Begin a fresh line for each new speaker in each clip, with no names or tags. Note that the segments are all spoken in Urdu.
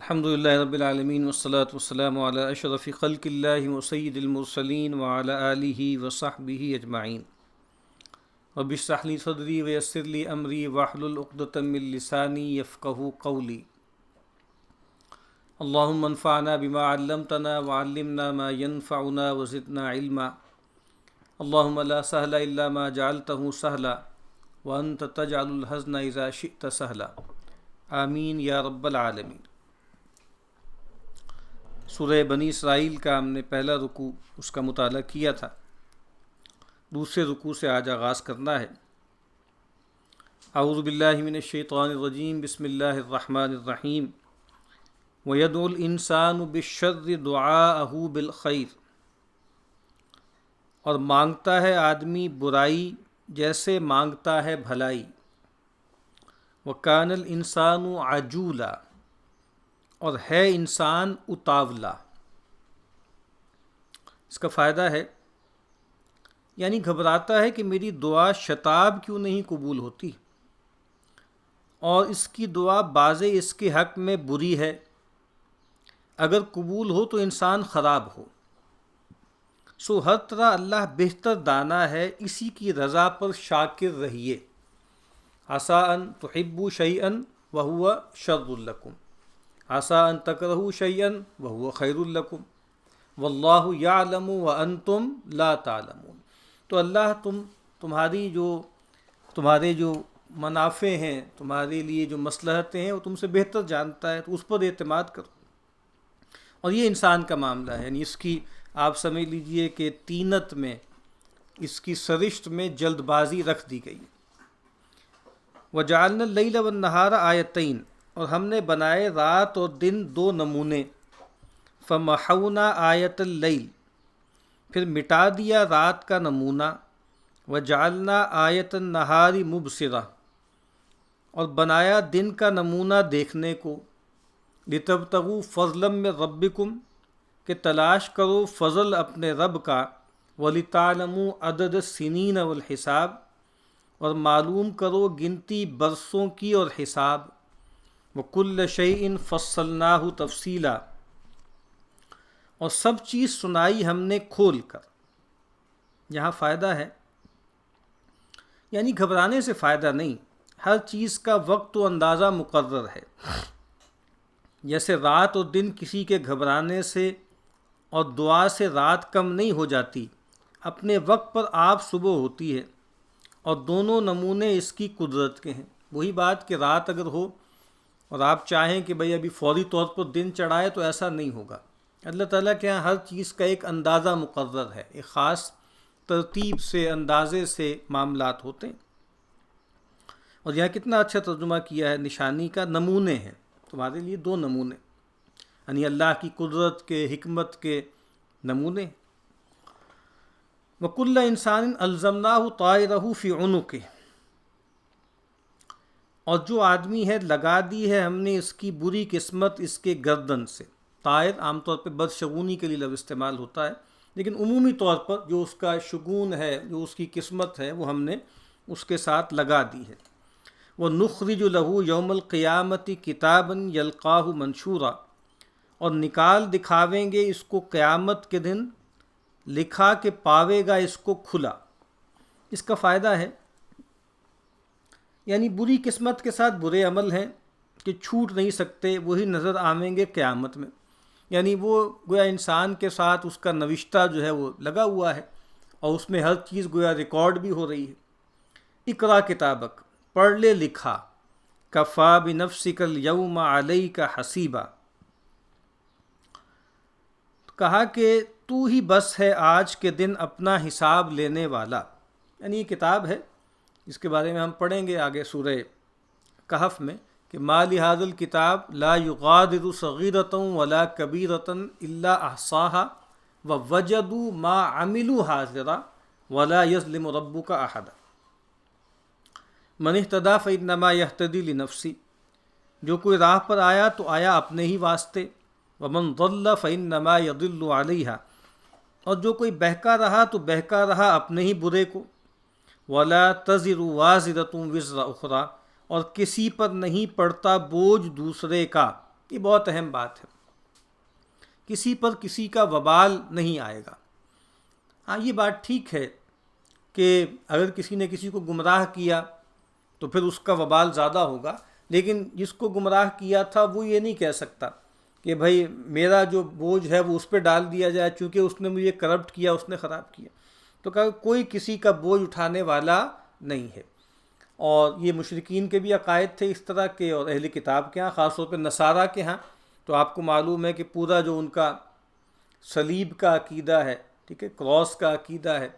الحمد للہ رب العالمین والصلاة والسلام علی اشرف خلق اللہ وسید المرسلین وعلی آلہ وصحبہ اجمعین رب اشرح لی صدری ویسر لی امری واحلل عقدۃ من لسانی یفقہوا قولی اللہم انفعنا بما علمتنا وعلمنا ما ينفعنا وزدنا علما اللہم لا سہل الا ما جعلتہ سہلا وانت تجعل الحزن اذا شئت سہلا آمین یا رب العالمین۔ سورہ بنی اسرائیل کا ہم نے پہلا رکوع اس کا مطالعہ کیا تھا، دوسرے رکوع سے آج آغاز کرنا ہے۔ اعوذ باللہ من الشیطان الرجیم، بسم اللہ الرحمن الرحیم۔ وَيَدْعُ الْإِنسَانُ بِالشَّرِّ دُعَاءَهُ بِالْخَيْرِ، اور مانگتا ہے آدمی برائی جیسے مانگتا ہے بھلائی۔ وَكَانَ الْإِنسَانُ عَجُولًا، اور ہے انسان اتاولا۔ اس کا فائدہ ہے، یعنی گھبراتا ہے کہ میری دعا شتاب کیوں نہیں قبول ہوتی، اور اس کی دعا بعض اس کے حق میں بری ہے، اگر قبول ہو تو انسان خراب ہو۔ سو ہر طرح اللہ بہتر دانا ہے، اسی کی رضا پر شاکر رہیے۔ عسیٰ ان تحبوا شیئا وہو شر لکم، عسیٰ ان تکرہوا شیئا وہو خیر لکم، واللہ یعلم وانتم لا تعلمون۔ تو اللہ تمہارے جو منافع ہیں، تمہارے لیے جو مصلحتیں ہیں، وہ تم سے بہتر جانتا ہے، تو اس پر اعتماد کرو۔ اور یہ انسان کا معاملہ ہے، یعنی اس کی آپ سمجھ لیجئے کہ تینت میں، اس کی سرشت میں جلد بازی رکھ دی گئی۔ وَجَعَلْنَا اللَّيْلَ وَالنَّهَارَ آیَتَيْن، اور ہم نے بنائے رات اور دن دو نمونے۔ فَمَحَوْنَا آیَةَ اللَّيْلِ، پھر مٹا دیا رات کا نمونہ۔ وَجَعَلْنَا آیَةَ النَّهَارِ مُبْصِرَةً، اور بنایا دن کا نمونہ دیکھنے کو۔ لِتَبْتَغُوا فَضْلًا مِّن رَبِّكُمْ، کہ تلاش کرو فضل اپنے رب کا۔ وَلِتَعْلَمُوا عَدَدَ السِّنِينَ وَالْحِسَابَ، اور معلوم کرو گنتی برسوں کی اور حساب۔ وَكُلَّ شَيْءٍ فَصَّلْنَاهُ تَفْصِيلًا، اور سب چیز سنائی ہم نے کھول کر۔ یہاں فائدہ ہے، یعنی گھبرانے سے فائدہ نہیں، ہر چیز کا وقت و اندازہ مقرر ہے۔ جیسے رات اور دن کسی کے گھبرانے سے اور دعا سے رات کم نہیں ہو جاتی، اپنے وقت پر آپ صبح ہوتی ہے، اور دونوں نمونے اس کی قدرت کے ہیں۔ وہی بات کہ رات اگر ہو اور آپ چاہیں کہ بھئی ابھی فوری طور پر دن چڑھائے، تو ایسا نہیں ہوگا۔ اللہ تعالیٰ کے یہاں ہر چیز کا ایک اندازہ مقرر ہے، ایک خاص ترتیب سے، اندازے سے معاملات ہوتے ہیں۔ اور یہاں کتنا اچھا ترجمہ کیا ہے، نشانی کا نمونے ہیں، تمہارے لیے دو نمونے، یعنی اللہ کی قدرت کے، حکمت کے نمونے۔ وَكُلَّ إِنسَانٍ أَلْزَمْنَاهُ طَائِرَهُ فِي عُنُقِهِ، اور جو آدمی ہے لگا دی ہے ہم نے اس کی بری قسمت اس کے گردن سے۔ طائر عام طور پہ بدشگونی کے لیے لفظ استعمال ہوتا ہے، لیکن عمومی طور پر جو اس کا شگون ہے، جو اس کی قسمت ہے، وہ ہم نے اس کے ساتھ لگا دی ہے۔ وَنُخْرِجُ لَهُ يَوْمَ الْقِيَامَةِ كِتَابًا يَلْقَاهُ مَنْشُورًا، اور نکال دکھاویں گے اس کو قیامت کے دن، لکھا کہ پاوے گا اس کو کھلا۔ اس کا فائدہ ہے، یعنی بری قسمت کے ساتھ برے عمل ہیں کہ چھوٹ نہیں سکتے، وہی نظر آئیں گے قیامت میں۔ یعنی وہ گویا انسان کے ساتھ اس کا نوشتہ جو ہے وہ لگا ہوا ہے، اور اس میں ہر چیز گویا ریکارڈ بھی ہو رہی ہے۔ اقرا کتابک، پڑھ لے لکھا۔ کفا بنفسک الیوم علیک حسیبا، کہا کہ تو ہی بس ہے آج کے دن اپنا حساب لینے والا۔ یعنی یہ کتاب ہے، اس کے بارے میں ہم پڑھیں گے آگے سورہ کہف میں، کہ ما لہذا الکتاب لا یغادر صغیرۃ ولا کبیرۃ الا احصاها ووجدوا ما عملوا حاضرا ولا یظلم ربک احدا۔ من اہتدی فانما یہتدی لنفسہ، جو کوئی راہ پر آیا تو آیا اپنے ہی واسطے۔ ومن ضل فانما یضل علیہا، اور جو کوئی بہکا رہا تو بہکا رہا اپنے ہی برے کو۔ ولا تزر وازرۃ وزر اخری، اور کسی پر نہیں پڑتا بوجھ دوسرے کا۔ یہ بہت اہم بات ہے، کسی پر کسی کا وبال نہیں آئے گا۔ ہاں یہ بات ٹھیک ہے کہ اگر کسی نے کسی کو گمراہ کیا تو پھر اس کا وبال زیادہ ہوگا، لیکن جس کو گمراہ کیا تھا وہ یہ نہیں کہہ سکتا کہ بھائی میرا جو بوجھ ہے وہ اس پہ ڈال دیا جائے چونکہ اس نے مجھے کرپٹ کیا، اس نے خراب کیا۔ تو کہا کوئی کسی کا بوجھ اٹھانے والا نہیں ہے۔ اور یہ مشرکین کے بھی عقائد تھے اس طرح کے، اور اہل کتاب کے ہاں، خاص طور پہ نصارہ کے ہاں تو آپ کو معلوم ہے کہ پورا جو ان کا صلیب کا عقیدہ ہے، ٹھیک ہے، کراس کا عقیدہ ہے،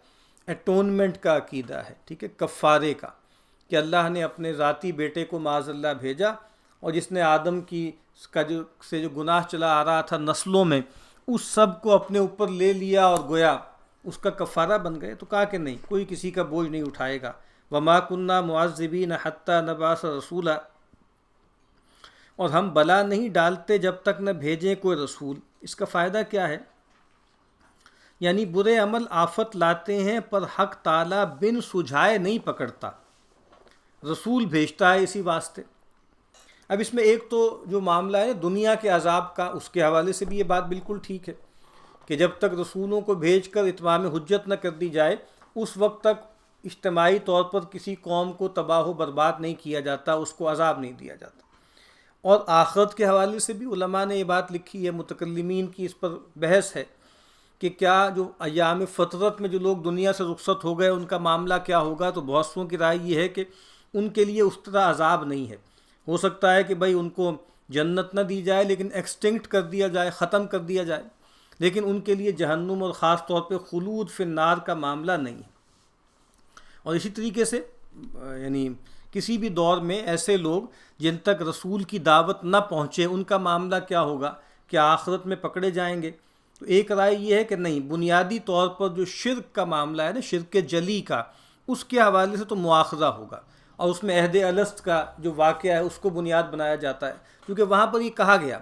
اٹونمنٹ کا عقیدہ ہے، ٹھیک ہے، کفارے کا، کہ اللہ نے اپنے ذاتی بیٹے کو معاذ اللہ بھیجا، اور جس نے آدم کی سے جو گناہ چلا آ رہا تھا نسلوں میں، اس سب کو اپنے اوپر لے لیا اور گویا اس کا کفارہ بن گئے۔ تو کہا کہ نہیں، کوئی کسی کا بوجھ نہیں اٹھائے گا۔ وما كنا معذبین حتی نبعث رسولا، اور ہم بلا نہیں ڈالتے جب تک نہ بھیجیں کوئی رسول۔ اس کا فائدہ کیا ہے؟ یعنی برے عمل آفت لاتے ہیں پر حق تعالیٰ بن سجھائے نہیں پکڑتا، رسول بھیجتا ہے اسی واسطے۔ اب اس میں ایک تو جو معاملہ ہے دنیا کے عذاب کا، اس کے حوالے سے بھی یہ بات بالکل ٹھیک ہے کہ جب تک رسولوں کو بھیج کر اتمام حجت نہ کر دی جائے اس وقت تک اجتماعی طور پر کسی قوم کو تباہ و برباد نہیں کیا جاتا، اس کو عذاب نہیں دیا جاتا۔ اور آخرت کے حوالے سے بھی علماء نے یہ بات لکھی ہے، متکلمین کی اس پر بحث ہے کہ کیا جو ایام فطرت میں جو لوگ دنیا سے رخصت ہو گئے ان کا معاملہ کیا ہوگا؟ تو بہت سوں کی رائے یہ ہے کہ ان کے لیے اس طرح عذاب نہیں ہے۔ ہو سکتا ہے کہ بھائی ان کو جنت نہ دی جائے لیکن ایکسٹنکٹ کر دیا جائے، ختم کر دیا جائے، لیکن ان کے لیے جہنم اور خاص طور پہ خلود فی النار کا معاملہ نہیں ہے۔ اور اسی طریقے سے یعنی کسی بھی دور میں ایسے لوگ جن تک رسول کی دعوت نہ پہنچے ان کا معاملہ کیا ہوگا؟ کیا آخرت میں پکڑے جائیں گے؟ تو ایک رائے یہ ہے کہ نہیں، بنیادی طور پر جو شرک کا معاملہ ہے نا، شرک جلی کا، اس کے حوالے سے تو مواخذہ ہوگا، اور اس میں عہد الست کا جو واقعہ ہے اس کو بنیاد بنایا جاتا ہے، کیونکہ وہاں پر یہ کہا گیا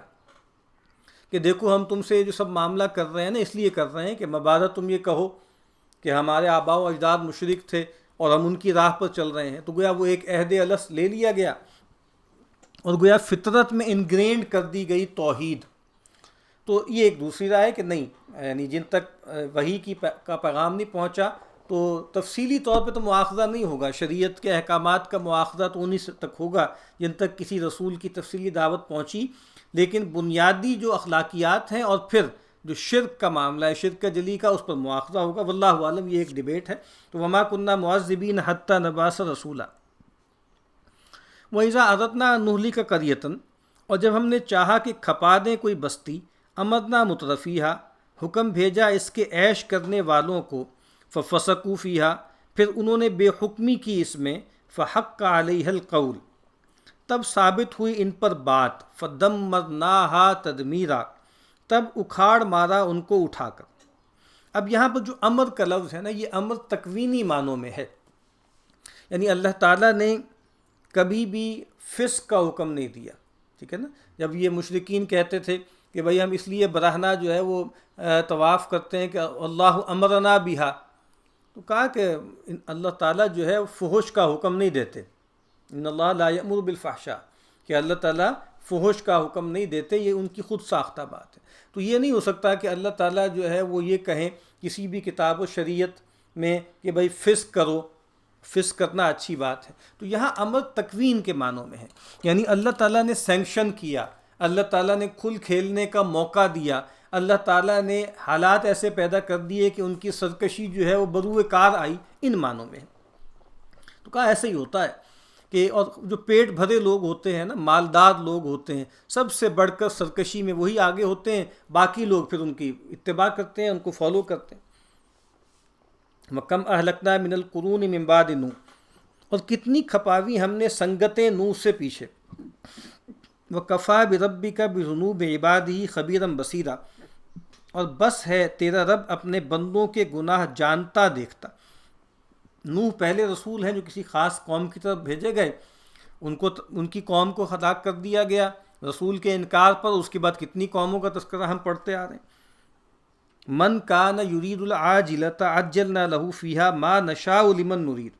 کہ دیکھو ہم تم سے جو سب معاملہ کر رہے ہیں نا اس لیے کر رہے ہیں کہ مبادہ تم یہ کہو کہ ہمارے آباء و اجداد مشرک تھے اور ہم ان کی راہ پر چل رہے ہیں۔ تو گویا وہ ایک عہد الست لے لیا گیا اور گویا فطرت میں انگرینڈ کر دی گئی توحید۔ تو یہ ایک دوسری رائے کہ نہیں، یعنی جن تک وحی کا پیغام نہیں پہنچا تو تفصیلی طور پہ تو مواخذہ نہیں ہوگا، شریعت کے احکامات کا مواخذہ تو انہی سے تک ہوگا جن تک کسی رسول کی تفصیلی دعوت پہنچی، لیکن بنیادی جو اخلاقیات ہیں اور پھر جو شرک کا معاملہ ہے، شرک کا جلی کا، اس پر مواخذہ ہوگا۔ واللہ عالم، یہ ایک ڈیبیٹ ہے۔ تو وما كنا معذبین حتی نبعث رسولا وَإِذَا أَرَدْنَا أَن نُهْلِكَ قَرْيَةً، اور جب ہم نے چاہا کہ کھپا دیں کوئی بستی، امرنا مترفیہا، حکم بھیجا اس کے عیش کرنے والوں کو، ففسقوا فیہا، پھر انہوں نے بے حکمی کی اس میں، فحق علیہ القول، تب ثابت ہوئی ان پر بات، فدمرناہا تدمیرا، تب اکھاڑ مارا ان کو اٹھا کر۔ اب یہاں پر جو امر کا لفظ ہے نا، یہ امر تکوینی معنوں میں ہے، یعنی اللہ تعالیٰ نے کبھی بھی فسق کا حکم نہیں دیا، ٹھیک ہے نا۔ جب یہ مشرکین کہتے تھے کہ بھئی ہم اس لیے برہنہ جو ہے وہ طواف کرتے ہیں کہ اللہ امرنا بہا، تو کہا کہ اللہ تعالیٰ جو ہے فحش کا حکم نہیں دیتے، ان اللہ لا یأمر بالفحشاء، کہ اللہ تعالیٰ فحش کا حکم نہیں دیتے، یہ ان کی خود ساختہ بات ہے۔ تو یہ نہیں ہو سکتا کہ اللہ تعالیٰ جو ہے وہ یہ کہیں کسی بھی کتاب و شریعت میں کہ بھئی فسق کرو، فسق کرنا اچھی بات ہے۔ تو یہاں امر تکوین کے معنوں میں ہے، یعنی اللہ تعالیٰ نے سینکشن کیا، اللہ تعالیٰ نے کھل کھیلنے کا موقع دیا، اللہ تعالیٰ نے حالات ایسے پیدا کر دیے کہ ان کی سرکشی جو ہے وہ بروئے کار آئی، ان معنوں میں ہے۔ تو کہا ایسے ہی ہوتا ہے کہ اور جو پیٹ بھرے لوگ ہوتے ہیں نا، مالدار لوگ ہوتے ہیں، سب سے بڑھ کر سرکشی میں وہی آگے ہوتے ہیں، باقی لوگ پھر ان کی اتباع کرتے ہیں، ان کو فالو کرتے ہیں۔ وَكَمْ أَهْلَكْنَا مِنَ الْقُرُونِ مِنْ بَعْدِ نُوح، اور کتنی کھپاوی ہم نے سنگتیں نوح سے پیچھے۔ وَكَفَى بِرَبِّكَ بِذُنُوبِ عِبَادِهِ خَبِيرًا بَصِيرًا، اور بس ہے تیرا رب اپنے بندوں کے گناہ جانتا دیکھتا۔ نوح پہلے رسول ہیں جو کسی خاص قوم کی طرف بھیجے گئے، ان کی قوم کو ہلاک کر دیا گیا رسول کے انکار پر۔ اس کے بعد کتنی قوموں کا تذکرہ ہم پڑھتے آ رہے ہیں۔ من کان یرید العاجلۃ عجلنا لہ فیہا ما نشاء لمن نرید،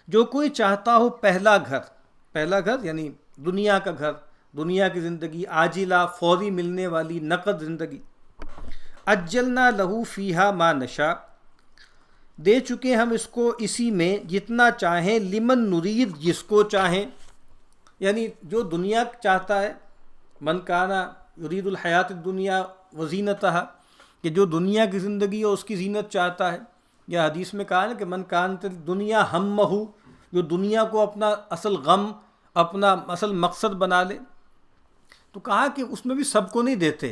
جو کوئی چاہتا ہو پہلا گھر یعنی دنیا کا گھر، دنیا کی زندگی عاجلہ، فوری ملنے والی نقد زندگی. اجلنا لہو فیہا ما نشاء، دے چکے ہم اس کو اسی میں جتنا چاہیں، لمن نرید، جس کو چاہیں. یعنی جو دنیا چاہتا ہے، من کانا یرید الحیات الدنیا وزینتہا، کہ جو دنیا کی زندگی اور اس کی زینت چاہتا ہے. یا حدیث میں کہا ہے کہ من کانت دنیا ہمہ، جو دنیا کو اپنا اصل غم، اپنا اصل مقصد بنا لے. تو کہا کہ اس میں بھی سب کو نہیں دیتے،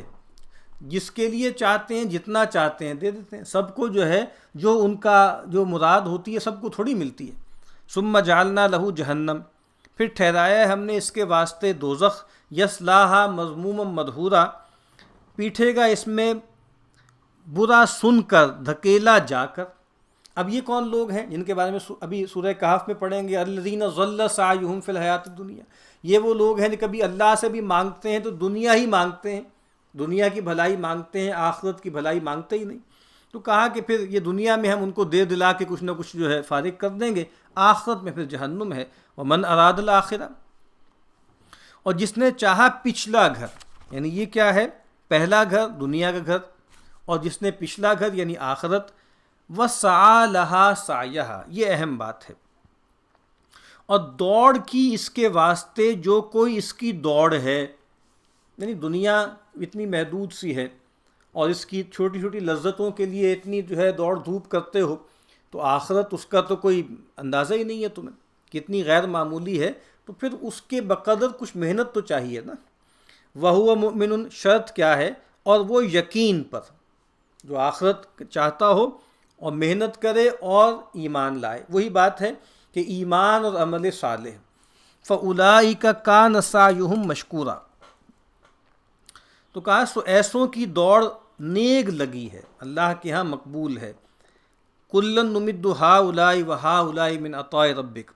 جس کے لیے چاہتے ہیں جتنا چاہتے ہیں دے دیتے ہیں. سب کو جو ہے جو ان کا جو مراد ہوتی ہے سب کو تھوڑی ملتی ہے. ثم جعلنا لہو جہنم، پھر ٹھہرایا ہے ہم نے اس کے واسطے دوزخ، یصلاھا مذموما مدحورا، پیٹھے گا اس میں برا سن کر، دھکیلا جا کر. اب یہ کون لوگ ہیں جن کے بارے میں ابھی سورہ کہف میں پڑھیں گے؟ الذین ضل سعیہم فی الحیات الدنیا، یہ وہ لوگ ہیں جو کبھی اللہ سے بھی مانگتے ہیں تو دنیا ہی مانگتے ہیں، دنیا کی بھلائی مانگتے ہیں، آخرت کی بھلائی مانگتے ہی نہیں. تو کہا کہ پھر یہ دنیا میں ہم ان کو دے دلا کے کچھ نہ کچھ جو ہے فارغ کر دیں گے، آخرت میں پھر جہنم ہے. ومن اراد الآخرہ، اور جس نے چاہا پچھلا گھر، یعنی یہ کیا ہے؟ پہلا گھر دنیا کا گھر، اور جس نے پچھلا گھر یعنی آخرت. وسعی لہا سعیہا، یہ اہم بات ہے. اور دوڑ کی اس کے واسطے جو کوئی اس کی دوڑ ہے، یعنی دنیا اتنی محدود سی ہے اور اس کی چھوٹی چھوٹی لذتوں کے لیے اتنی جو ہے دوڑ دھوپ کرتے ہو، تو آخرت اس کا تو کوئی اندازہ ہی نہیں ہے تمہیں، کتنی غیر معمولی ہے. تو پھر اس کے بقدر کچھ محنت تو چاہیے نا. وَهُوَ مُؤْمِنٌ، شرط کیا ہے؟ اور وہ یقین پر، جو آخرت چاہتا ہو اور محنت کرے اور ایمان لائے. وہی بات ہے کہ ایمان اور عمل صالح. فَأُولَٰئِكَ كَانَ سَعْيُهُمْ مَشْكُورًا، تو کہا سو ایسوں کی دوڑ نیک لگی ہے، اللہ کے ہاں مقبول ہے. کُلًّا نُمِدُّ ہَٰؤُلَاءِ وَہَٰؤُلَاءِ مِنْ عَطَاءِ رَبِّكَ،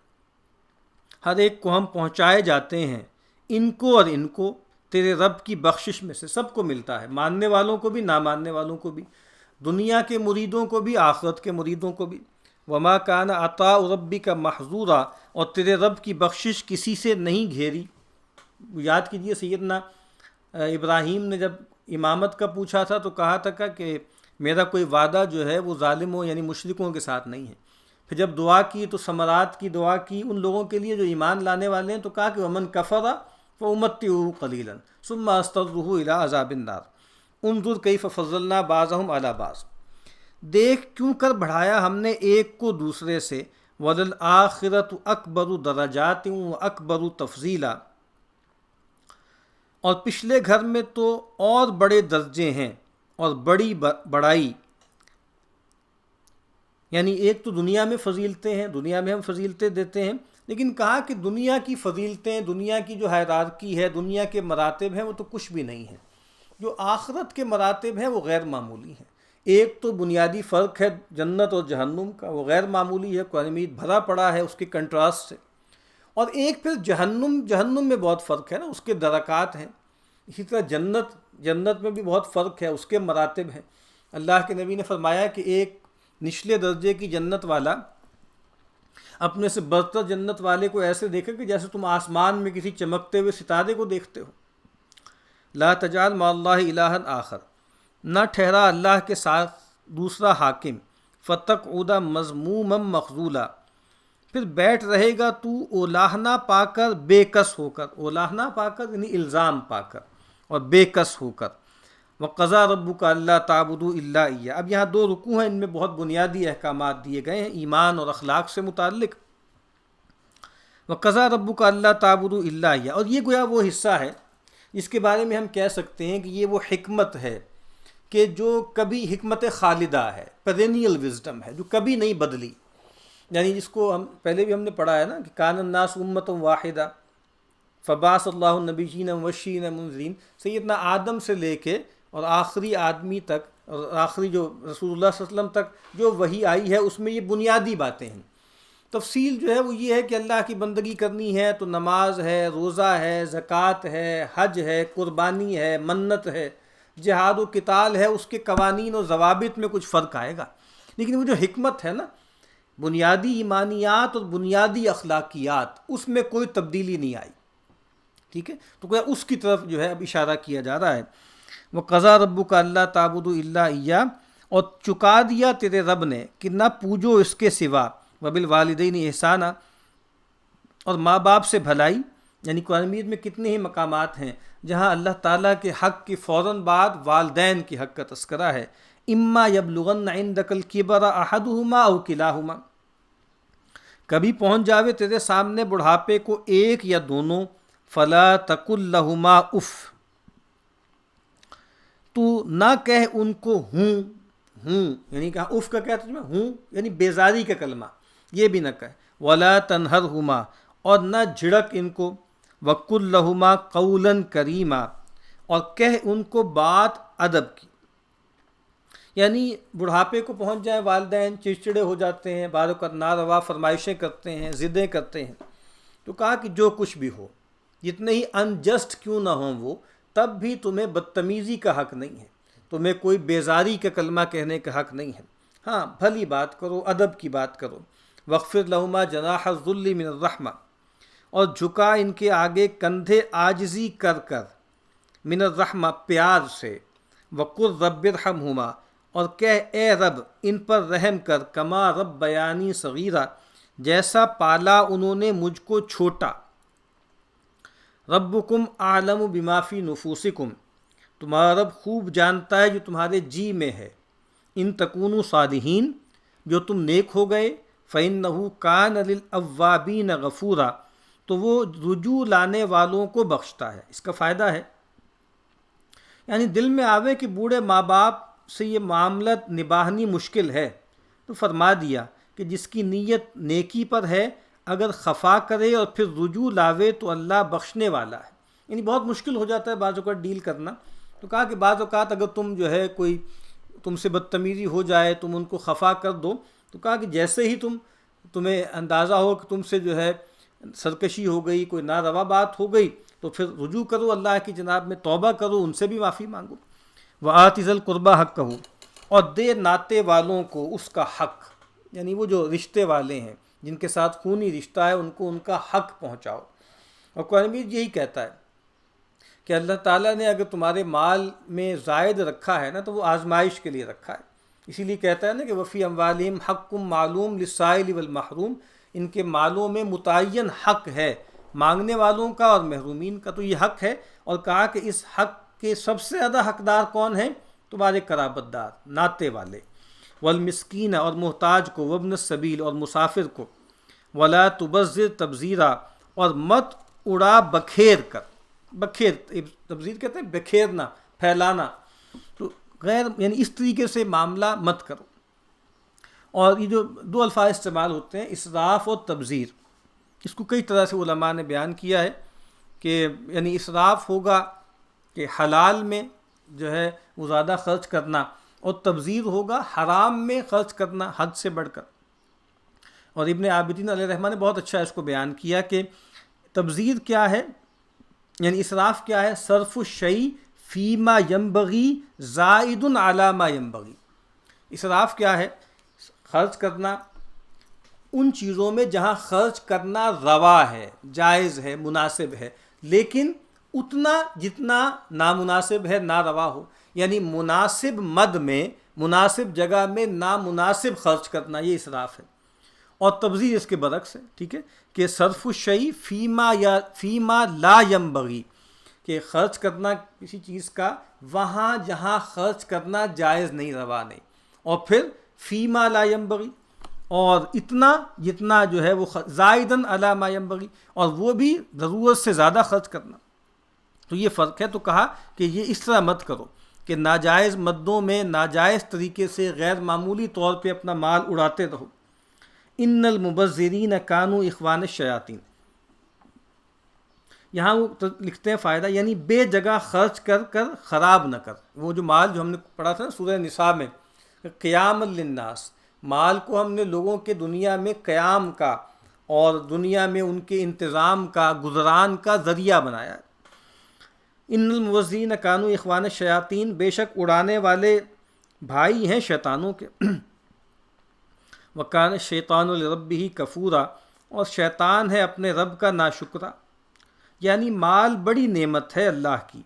ہر ایک کو ہم پہنچائے جاتے ہیں، ان کو اور ان کو تیرے رب کی بخشش میں سے. سب کو ملتا ہے، ماننے والوں کو بھی، نہ ماننے والوں کو بھی، دنیا کے مریدوں کو بھی، آخرت کے مریدوں کو بھی. وما کان عطاء ربک محظورا، اور تیرے رب کی بخشش کسی سے نہیں گھیری. یاد کیجئے سیدنا ابراہیم نے جب امامت کا پوچھا تھا تو کہا تھا کہ میرا کوئی وعدہ جو ہے وہ ظالموں یعنی مشرکوں کے ساتھ نہیں ہے. پھر جب دعا کی تو ثمرات کی دعا کی ان لوگوں کے لیے جو ایمان لانے والے ہیں، تو کہا کہ ومن کفر فامتعه قلیلا ثم اضطره الى عذاب النار انظر کیف فضلنا بعضهم على بعض. دیکھ کیوں کر بڑھایا ہم نے ایک کو دوسرے سے. وللآخرۃ اکبر درجات واکبر تفضیلا، اور پچھلے گھر میں تو اور بڑے درجے ہیں اور بڑی بڑائی. یعنی ایک تو دنیا میں فضیلتیں ہیں، دنیا میں ہم فضیلتیں دیتے ہیں، لیکن کہا کہ دنیا کی فضیلتیں، دنیا کی جو ہائرارکی ہے، دنیا کے مراتب ہیں، وہ تو کچھ بھی نہیں ہیں. جو آخرت کے مراتب ہیں وہ غیر معمولی ہیں. ایک تو بنیادی فرق ہے جنت اور جہنم کا، وہ غیر معمولی ہے، قرآن مجید بھرا پڑا ہے اس کے کنٹراسٹ سے. اور ایک پھر جہنم میں بہت فرق ہے نا، اس کے درکات ہیں. اسی طرح جنت میں بھی بہت فرق ہے، اس کے مراتب ہیں. اللہ کے نبی نے فرمایا کہ ایک نچلے درجے کی جنت والا اپنے سے برتر جنت والے کو ایسے دیکھے کہ جیسے تم آسمان میں کسی چمکتے ہوئے ستارے کو دیکھتے ہو. لا تجعل مع اللہ الہا آخر، نہ ٹھہرا اللہ کے ساتھ دوسرا حاکم. فتقعد مذموما مخذولا، پھر بیٹھ رہے گا تو اولاہنا پا کر، بے کس ہو کر. اولاہنا پا کر یعنی الزام پا کر اور بے کس ہو کر. وَقَضَىٰ رَبُّكَ أَلَّا تَعْبُدُوا إِلَّا إِيَّاهُ. اب یہاں دو رکوع ہیں، ان میں بہت بنیادی احکامات دیے گئے ہیں ایمان اور اخلاق سے متعلق. وَقَضَىٰ رَبُّكَ أَلَّا تَعْبُدُوا إِلَّا إِيَّاهُ، اور یہ گویا وہ حصہ ہے جس کے بارے میں ہم کہہ سکتے ہیں کہ یہ وہ حکمت ہے کہ جو کبھی حکمت خالدہ ہے، پیرینیل وزڈم ہے، جو کبھی نہیں بدلی. یعنی جس کو ہم پہلے بھی ہم نے پڑھا ہے نا کہ کان الناس امۃ واحدہ فبعث اللہ النبیین مبشرین منذرین. سیدنا آدم سے لے کے اور آخری آدمی تک، اور آخری جو رسول اللہ صلی اللہ علیہ وسلم تک جو وحی آئی ہے، اس میں یہ بنیادی باتیں ہیں. تفصیل جو ہے وہ یہ ہے کہ اللہ کی بندگی کرنی ہے تو نماز ہے، روزہ ہے، زکوٰۃ ہے، حج ہے، قربانی ہے، منت ہے، جہاد و قتال ہے. اس کے قوانین اور ضوابط میں کچھ فرق آئے گا، لیکن وہ جو حکمت ہے نا، بنیادی ایمانیات اور بنیادی اخلاقیات، اس میں کوئی تبدیلی نہیں آئی. ٹھیک ہے، تو گویا اس کی طرف جو ہے اب اشارہ کیا جا رہا ہے۔ وہ قضا ربک اللہ تعبدوا الا ایاہ، اور چکا دیا تیرے رب نے کہ نہ پوجو اس کے سوا، وبالوالدین احسانا، اور ماں باپ سے بھلائی۔ یعنی قرآن مجید میں کتنے ہی مقامات ہیں جہاں اللہ تعالیٰ کے حق کے فوراً بعد والدین کے حق کا تذکرہ ہے۔ اما یبلغن عندک الکبر احدہما او کلاہما، کبھی پہنچ جاوے تیرے سامنے بڑھاپے کو ایک یا دونوں، فلا تقل لہما اف، تو نہ کہہ ان کو ہوں، یعنی کہا اف کا کیا ترجمہ، ہوں یعنی بیزاری کا کلمہ، یہ بھی نہ کہے، ولا تنہرہما، اور نہ جھڑک ان کو، وقل لہما قولا کریما، اور کہہ ان کو بات ادب کی۔ یعنی بڑھاپے کو پہنچ جائیں والدین، چڑچڑے ہو جاتے ہیں، بعض اوقات ناروا فرمائشیں کرتے ہیں، ضدیں کرتے ہیں، تو کہا کہ جو کچھ بھی ہو، جتنے ہی انجسٹ کیوں نہ ہوں وہ، تب بھی تمہیں بدتمیزی کا حق نہیں ہے، تمہیں کوئی بیزاری کا کلمہ کہنے کا حق نہیں ہے، ہاں بھلی بات کرو، ادب کی بات کرو۔ وَاخْفِضْ لَهُمَا جَنَاحَ الذُّلِّ مِنَ الرَّحْمَةِ، اور جھکا ان کے آگے کندھے عاجزی کر کر، من الرحمہ پیار سے، وَقُلْ رَبِّ ارْحَمْهُمَا، اور کہہ اے رب ان پر رحم کر، کما رب بیانی صغیرہ، جیسا پالا انہوں نے مجھ کو چھوٹا۔ ربکم اعلم بما فی نفوسکم، تمہارا رب خوب جانتا ہے جو تمہارے جی میں ہے۔ ان تکونوا صالحین، جو تم نیک ہو گئے، فإنہ کان للأوابین غفورا، تو وہ رجوع لانے والوں کو بخشتا ہے۔ اس کا فائدہ ہے، یعنی دل میں آوے کہ بوڑھے ماں باپ سے یہ معاملت نباہنی مشکل ہے، تو فرما دیا کہ جس کی نیت نیکی پر ہے، اگر خفا کرے اور پھر رجوع لاوے تو اللہ بخشنے والا ہے۔ یعنی بہت مشکل ہو جاتا ہے بعض اوقات ڈیل کرنا، تو کہا کہ بعض اوقات اگر تم جو ہے کوئی تم سے بدتمیزی ہو جائے، تم ان کو خفا کر دو، تو کہا کہ جیسے ہی تمہیں اندازہ ہو کہ تم سے جو ہے سرکشی ہو گئی، کوئی ناروا بات ہو گئی، تو پھر رجوع کرو اللہ کی جناب میں، توبہ کرو، ان سے بھی معافی مانگو۔ وَآتِ ذِی الْقُرْبَىٰ حَقَّهُ، اور دے ناطے والوں کو اس کا حق، یعنی وہ جو رشتے والے ہیں جن کے ساتھ خونی رشتہ ہے، ان کو ان کا حق پہنچاؤ۔ اور قرآن مجید یہی کہتا ہے کہ اللہ تعالیٰ نے اگر تمہارے مال میں زائد رکھا ہے نا، تو وہ آزمائش کے لیے رکھا ہے، اسی لیے کہتا ہے نا کہ وفی اموالہم حق معلوم للسائل والمحروم، ان کے مالوں میں متعین حق ہے مانگنے والوں کا اور محرومین کا، تو یہ حق ہے۔ اور کہا کہ اس حق کے سب سے زیادہ حقدار کون ہیں؟ تمہارے قرابت دار، ناطے والے، والمسکین، اور محتاج کو، وابن السبیل، اور مسافر کو، ولا تبذر تبذیرا، اور مت اڑا بکھیر کر، بکھیر تبذیر کہتے ہیں بکھیرنا، پھیلانا، تو غیر یعنی اس طریقے سے معاملہ مت کرو۔ اور یہ جو دو الفاظ استعمال ہوتے ہیں، اسراف اور تبذیر، اس کو کئی طرح سے علماء نے بیان کیا ہے کہ یعنی اسراف ہوگا کہ حلال میں جو ہے وہ زیادہ خرچ کرنا، اور تبذیر ہوگا حرام میں خرچ کرنا حد سے بڑھ کر۔ اور ابن عابدین علیہ الرحمہ نے بہت اچھا اس کو بیان کیا کہ تبذیر کیا ہے، یعنی اسراف کیا ہے؟ صرف الشیء فیما ینبغی زائد علی ما ینبغی۔ اسراف کیا ہے؟ خرچ کرنا ان چیزوں میں جہاں خرچ کرنا روا ہے، جائز ہے، مناسب ہے، لیکن اتنا جتنا نامناسب ہے، ناروا ہو، یعنی مناسب مد میں، مناسب جگہ میں نامناسب خرچ کرنا، یہ اسراف ہے۔ اور تبذیر اس کے برعکس ہے، ٹھیک ہے، کہ صرف الشیء فیما لا ینبغی، کہ خرچ کرنا کسی چیز کا وہاں جہاں خرچ کرنا جائز نہیں، روا نہیں، اور پھر فیما لا ینبغی، اور اتنا جتنا جو ہے وہ زائدن علی ما ینبغی، اور وہ بھی ضرورت سے زیادہ خرچ کرنا، تو یہ فرق ہے۔ تو کہا کہ یہ اس طرح مت کرو کہ ناجائز مدوں میں ناجائز طریقے سے غیر معمولی طور پہ اپنا مال اڑاتے رہو۔ ان المبذرین کانوا اخوان الشیاطین، یہاں وہ لکھتے ہیں فائدہ، یعنی بے جگہ خرچ کر کر خراب نہ کر۔ وہ جو مال جو ہم نے پڑھا تھا نا سورہ نساء میں، قیام للناس، مال کو ہم نے لوگوں کے دنیا میں قیام کا اور دنیا میں ان کے انتظام کا، گزران کا ذریعہ بنایا ہے۔ ان المبذرین کانوا اخوان الشیاطین، بے شک اڑانے والے بھائی ہیں شیطانوں کے۔ وکان الشیطان لربہ کفورا، اور شیطان ہے اپنے رب کا ناشکرا۔ یعنی مال بڑی نعمت ہے اللہ کی،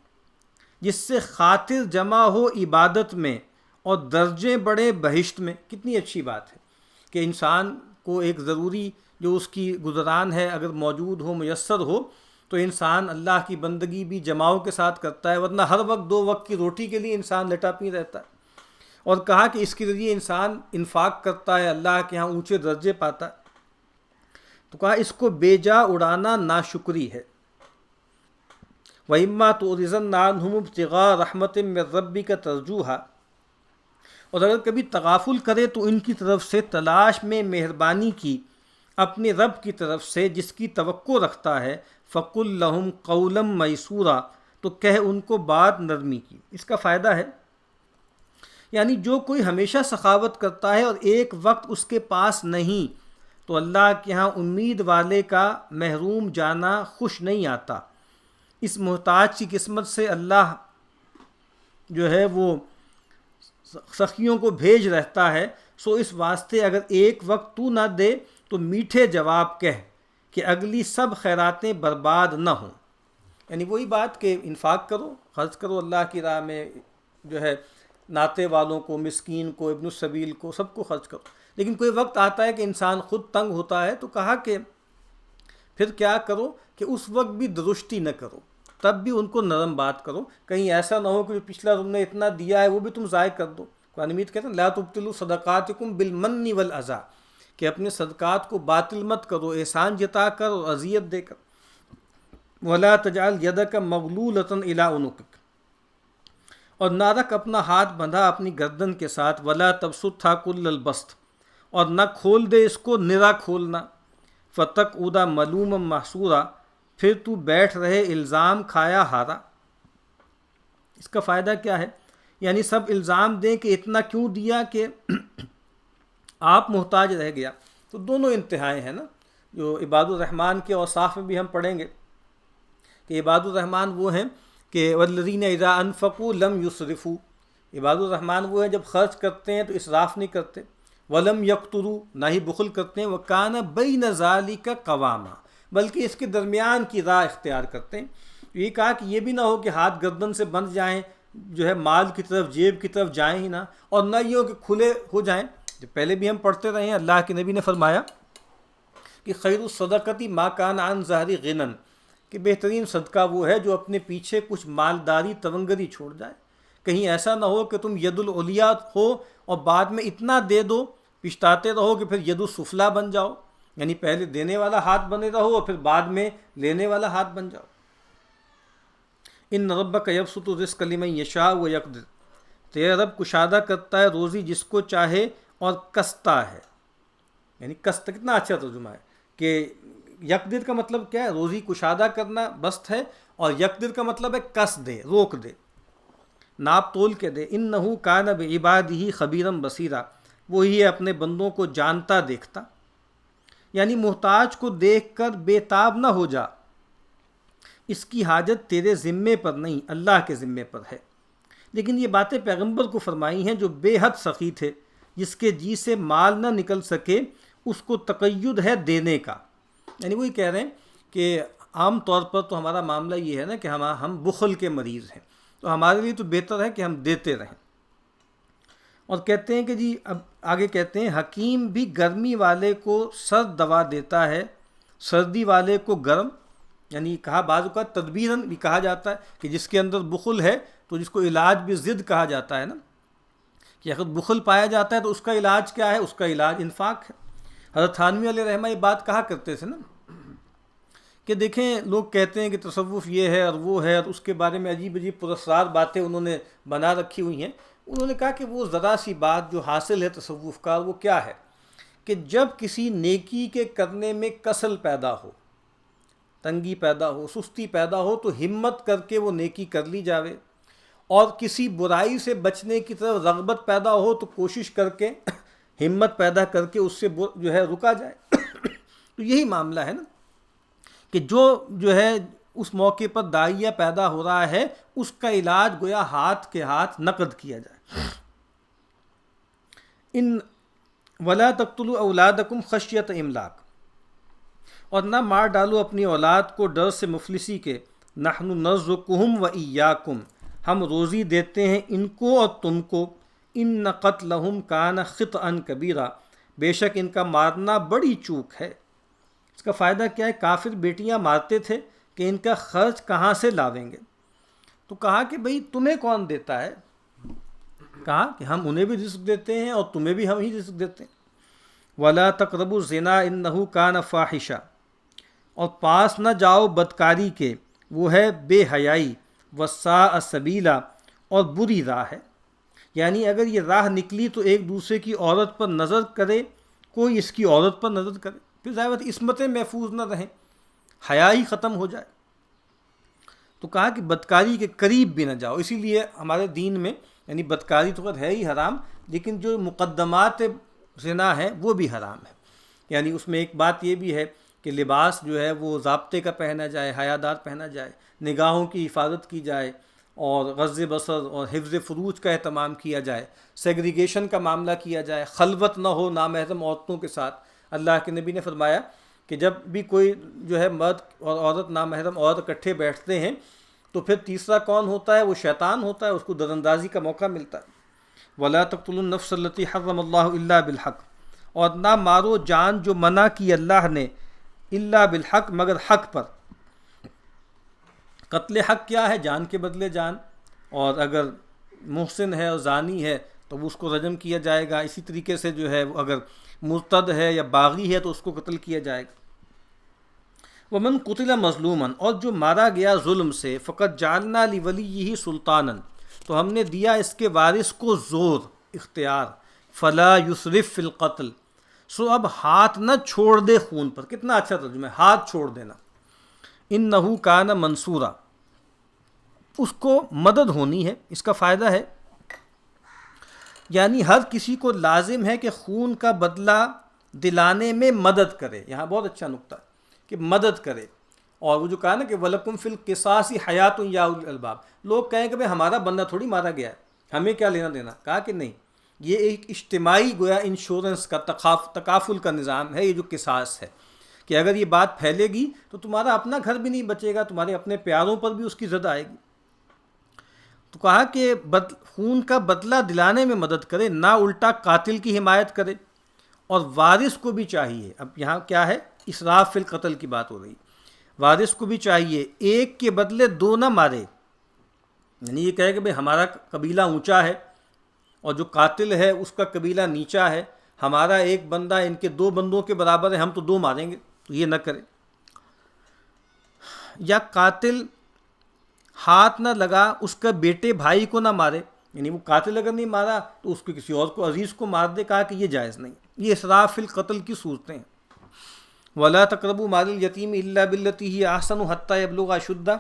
جس سے خاطر جمع ہو عبادت میں اور درجے بڑے بہشت میں۔ کتنی اچھی بات ہے کہ انسان کو ایک ضروری جو اس کی گزران ہے اگر موجود ہو، میسر ہو، تو انسان اللہ کی بندگی بھی جماؤں کے ساتھ کرتا ہے، ورنہ ہر وقت 2 وقت کی روٹی کے لیے انسان لٹا پی رہتا ہے۔ اور کہا کہ اس کے ذریعے انسان انفاق کرتا ہے، اللہ کے ہاں اونچے درجے پاتا ہے، تو کہا اس کو بے جا اڑانا ناشکری ہے۔ وَإِمَّا تُعْرِضَنَّ عَنْهُمُ ابْتِغَاءَ رَحْمَةٍ مِّن رَّبِّكَ تَرْجُوهَا، اور اگر کبھی تغافل کرے تو ان کی طرف سے تلاش میں مہربانی کی اپنے رب کی طرف سے جس کی توقع رکھتا ہے، فَقُل لَّهُمْ قَوْلًا مَّيْسُورًا، تو کہہ ان کو بات نرمی کی۔ اس کا فائدہ ہے یعنی جو کوئی ہمیشہ سخاوت کرتا ہے اور ایک وقت اس کے پاس نہیں، تو اللہ کے ہاں امید والے کا محروم جانا خوش نہیں آتا۔ اس محتاج کی قسمت سے اللہ جو ہے وہ سخیوں کو بھیج رہتا ہے، سو اس واسطے اگر ایک وقت تو نہ دے تو میٹھے جواب کہہ کہ اگلی سب خیراتیں برباد نہ ہوں۔ یعنی وہی بات کہ انفاق کرو، خرچ کرو اللہ کی راہ میں، جو ہے ناطے والوں کو، مسکین کو، ابن السبیل کو، سب کو خرچ کرو، لیکن کوئی وقت آتا ہے کہ انسان خود تنگ ہوتا ہے، تو کہا کہ پھر کیا کرو کہ اس وقت بھی درشتی نہ کرو، تب بھی ان کو نرم بات کرو، کہیں ایسا نہ ہو کہ جو پچھلا تم نے اتنا دیا ہے وہ بھی تم ضائع کر دو۔ قرآن مجید کہتے ہیں لا تبطلوا صدقاتکم بالمن والاذی، کہ اپنے صدقات کو باطل مت کرو احسان جتا کر اور اذیت دے کر۔ ولا تجعل یدک مغلولۃ الی عنقک، اور نہ رکھ اپنا ہاتھ بندھا اپنی گردن کے ساتھ، ولا تبسطھا کل البسط، اور نہ کھول دے اس کو نرا کھولنا، فتقعد ملوما محسورا، پھر تو بیٹھ رہے الزام کھایا ہارا۔ اس کا فائدہ کیا ہے؟ یعنی سب الزام دیں کہ اتنا کیوں دیا کہ آپ محتاج رہ گیا۔ تو دونوں انتہائیں ہیں نا، جو عباد الرحمن کے اوصاف میں بھی ہم پڑھیں گے کہ عباد الرحمن وہ ہیں کہ والذین اذا انفقوا لم یسرفوا، عباد الرحمن وہ ہیں جب خرچ کرتے ہیں تو اسراف نہیں کرتے، ولم یقتروا، نہ ہی بخل کرتے ہیں، وکان بین ذلک قواما، بلکہ اس کے درمیان کی راہ اختیار کرتے ہیں۔ یہ کہا کہ یہ بھی نہ ہو کہ ہاتھ گردن سے بندھ جائیں، جو ہے مال کی طرف، جیب کی طرف جائیں ہی نہ، اور نہ یہ ہو کہ کھلے ہو جائیں۔ جو پہلے بھی ہم پڑھتے رہے ہیں، اللہ کے نبی نے فرمایا کہ خیر الصدقۃ ما کان عن ظہر غنن، کہ بہترین صدقہ وہ ہے جو اپنے پیچھے کچھ مالداری تونگری چھوڑ جائے۔ کہیں ایسا نہ ہو کہ تم ید العلیٰ ہو اور بعد میں اتنا دے دو، پچھتاتے رہو کہ پھر ید السفلیٰ بن جاؤ، یعنی پہلے دینے والا ہاتھ بنے رہو اور پھر بعد میں لینے والا ہاتھ بن جاؤ۔ ان ربک یبسط الرزق لمن یشاء ویقدر، تیرا رب کشادہ کرتا ہے روزی جس کو چاہے اور کستا ہے۔ یعنی کست کتنا اچھا ترجمہ ہے کہ یقدر کا مطلب کیا ہے؟ روزی کشادہ کرنا بست ہے، اور یقدر کا مطلب ہے کس دے، روک دے، ناپ تول کے دے۔ انہ کان بعبادہ خبیرا بصیرا، وہی ہے اپنے بندوں کو جانتا دیکھتا۔ یعنی محتاج کو دیکھ کر بے تاب نہ ہو جا، اس کی حاجت تیرے ذمے پر نہیں، اللہ کے ذمے پر ہے۔ لیکن یہ باتیں پیغمبر کو فرمائی ہیں جو بے حد سخی تھے، جس کے جی سے مال نہ نکل سکے اس کو تقید ہے دینے کا۔ یعنی وہی کہہ رہے ہیں کہ عام طور پر تو ہمارا معاملہ یہ ہے نا کہ ہم بخل کے مریض ہیں، تو ہمارے لیے تو بہتر ہے کہ ہم دیتے رہیں۔ اور کہتے ہیں کہ جی اب آگے کہتے ہیں حکیم بھی گرمی والے کو سرد دوا دیتا ہے، سردی والے کو گرم، یعنی کہا بعض اوقات تدبیراً بھی کہا جاتا ہے کہ جس کے اندر بخل ہے تو جس کو علاج بھی ضد کہا جاتا ہے نا، کہ اگر بخل پایا جاتا ہے تو اس کا علاج کیا ہے؟ اس کا علاج انفاق ہے۔ حضرت تھانوی علیہ رحمہ یہ بات کہا کرتے تھے نا کہ دیکھیں لوگ کہتے ہیں کہ تصوف یہ ہے اور وہ ہے، اور اس کے بارے میں عجیب عجیب پراسرار باتیں انہوں نے بنا رکھی ہوئی ہیں۔ انہوں نے کہا کہ وہ ذرا سی بات جو حاصل ہے تصوف کا، وہ کیا ہے کہ جب کسی نیکی کے کرنے میں کسل پیدا ہو، تنگی پیدا ہو، سستی پیدا ہو، تو ہمت کر کے وہ نیکی کر لی جاوے، اور کسی برائی سے بچنے کی طرف رغبت پیدا ہو تو کوشش کر کے ہمت پیدا کر کے اس سے جو ہے رکا جائے۔ تو یہی معاملہ ہے نا کہ جو ہے اس موقع پر داعیہ پیدا ہو رہا ہے، اس کا علاج گویا ہاتھ کے ہاتھ نقد کیا جائے۔ ان ولا تقتلوا اولادکم خشیۃ املاق، اور نہ مار ڈالو اپنی اولاد کو ڈر سے مفلسی کے، نحن نرزقہم و ایاکم، ہم روزی دیتے ہیں ان کو اور تم کو، ان قتلہم کان خطئا کبیرا، بے شک ان کا مارنا بڑی چوک ہے۔ اس کا فائدہ کیا ہے؟ کافر بیٹیاں مارتے تھے کہ ان کا خرچ کہاں سے لاویں گے، تو کہا کہ بھئی تمہیں کون دیتا ہے؟ کہا کہ ہم انہیں بھی رزق دیتے ہیں اور تمہیں بھی ہم ہی رزق دیتے ہیں۔ وَلَا تَقْرَبُوا الزِّنَا إِنَّهُ كَانَ فَاحِشًا، اور پاس نہ جاؤ بدکاری کے، وہ ہے بے حیائی، وَسَاءَ سَبِیلًا، اور بری راہ ہے۔ یعنی اگر یہ راہ نکلی تو ایک دوسرے کی عورت پر نظر کرے، کوئی اس کی عورت پر نظر کرے، پھر ظاہر بات عصمتیں محفوظ نہ رہیں، حیا ہی ختم ہو جائے۔ تو کہا کہ بدکاری کے قریب بھی نہ جاؤ۔ اسی لیے ہمارے دین میں یعنی بدکاری تو ہے ہی حرام، لیکن جو مقدمات زنا ہیں وہ بھی حرام ہے۔ یعنی اس میں ایک بات یہ بھی ہے کہ لباس جو ہے وہ ضابطے کا پہنا جائے، حیادار پہنا جائے، نگاہوں کی حفاظت کی جائے، اور غض بصر اور حفظ فروج کا اہتمام کیا جائے، سیگریگیشن کا معاملہ کیا جائے، خلوت نہ ہو نامحرم عورتوں کے ساتھ۔ اللہ کے نبی نے فرمایا کہ جب بھی کوئی جو ہے مرد اور عورت نامحرم عورت اکٹھے بیٹھتے ہیں تو پھر تیسرا کون ہوتا ہے؟ وہ شیطان ہوتا ہے، اس کو دراندازی کا موقع ملتا ہے۔ وَلَا تَقْتُلُوا النَّفْسَ الَّتِي حَرَّمَ اللَّهُ إِلَّا بِالْحَقِّ، اور نہ مارو جان جو منع کی اللہ نے، الا بالحق، مگر حق پر۔ قتل حق کیا ہے؟ جان کے بدلے جان، اور اگر محسن ہے اور زانی ہے تو اس کو رجم کیا جائے گا۔ اسی طریقے سے جو ہے اگر مرتد ہے یا باغی ہے تو اس کو قتل کیا جائے گا۔ ومن قتل مظلوما، اور جو مارا گیا ظلم سے، فقط جعلنا لولیہ سلطانا، تو ہم نے دیا اس کے وارث کو زور، اختیار، فلا یسرف فی القتل، سو اب ہاتھ نہ چھوڑ دے خون پر۔ کتنا اچھا ترجمہ ہے، ہاتھ چھوڑ دینا۔ انہ کان منصورا، اس کو مدد ہونی ہے۔ اس کا فائدہ ہے یعنی ہر کسی کو لازم ہے کہ خون کا بدلہ دلانے میں مدد کرے۔ یہاں بہت اچھا نکتہ ہے کہ مدد کرے۔ اور وہ جو کہا نا کہ وَلَكُمْ فِي الْقِصَاصِ حَيَاةٌ يَا أُولِي الْأَلْبَابِ، لوگ کہیں کہ بھئی ہمارا بندہ تھوڑی مارا گیا ہے، ہمیں کیا لینا دینا۔ کہا کہ نہیں، یہ ایک اجتماعی گویا انشورنس کا تکافل کا نظام ہے، یہ جو قصاص ہے، کہ اگر یہ بات پھیلے گی تو تمہارا اپنا گھر بھی نہیں بچے گا، تمہارے اپنے پیاروں پر بھی اس کی زد آئے گی۔ تو کہا کہ خون کا بدلہ دلانے میں مدد کرے، نہ الٹا قاتل کی حمایت کرے، اور وارث کو بھی چاہیے۔ اب یہاں کیا ہے؟ اسراف فی القتل کی بات ہو رہی۔ وارث کو بھی چاہیے ایک کے بدلے دو نہ مارے، یعنی یہ کہے کہ بھئی ہمارا قبیلہ اونچا ہے اور جو قاتل ہے اس کا قبیلہ نیچا ہے، ہمارا ایک بندہ ان کے دو بندوں کے برابر ہے، ہم تو دو ماریں گے، تو یہ نہ کرے۔ یا قاتل ہاتھ نہ لگا اس کا بیٹے بھائی کو نہ مارے، یعنی وہ قاتل اگر نہیں مارا تو اس کو کسی اور کو عزیز کو مار دے۔ کہا کہ یہ جائز نہیں، یہ اسراف فی القتل کی صورتیں ہیں۔ وَلَا تَقْرَبُوا مَالَ الْيَتِيمِ إِلَّا بِالَّتِي هِيَ أَحْسَنُ حَتَّى يَبْلُغَ أَشُدَّهُ،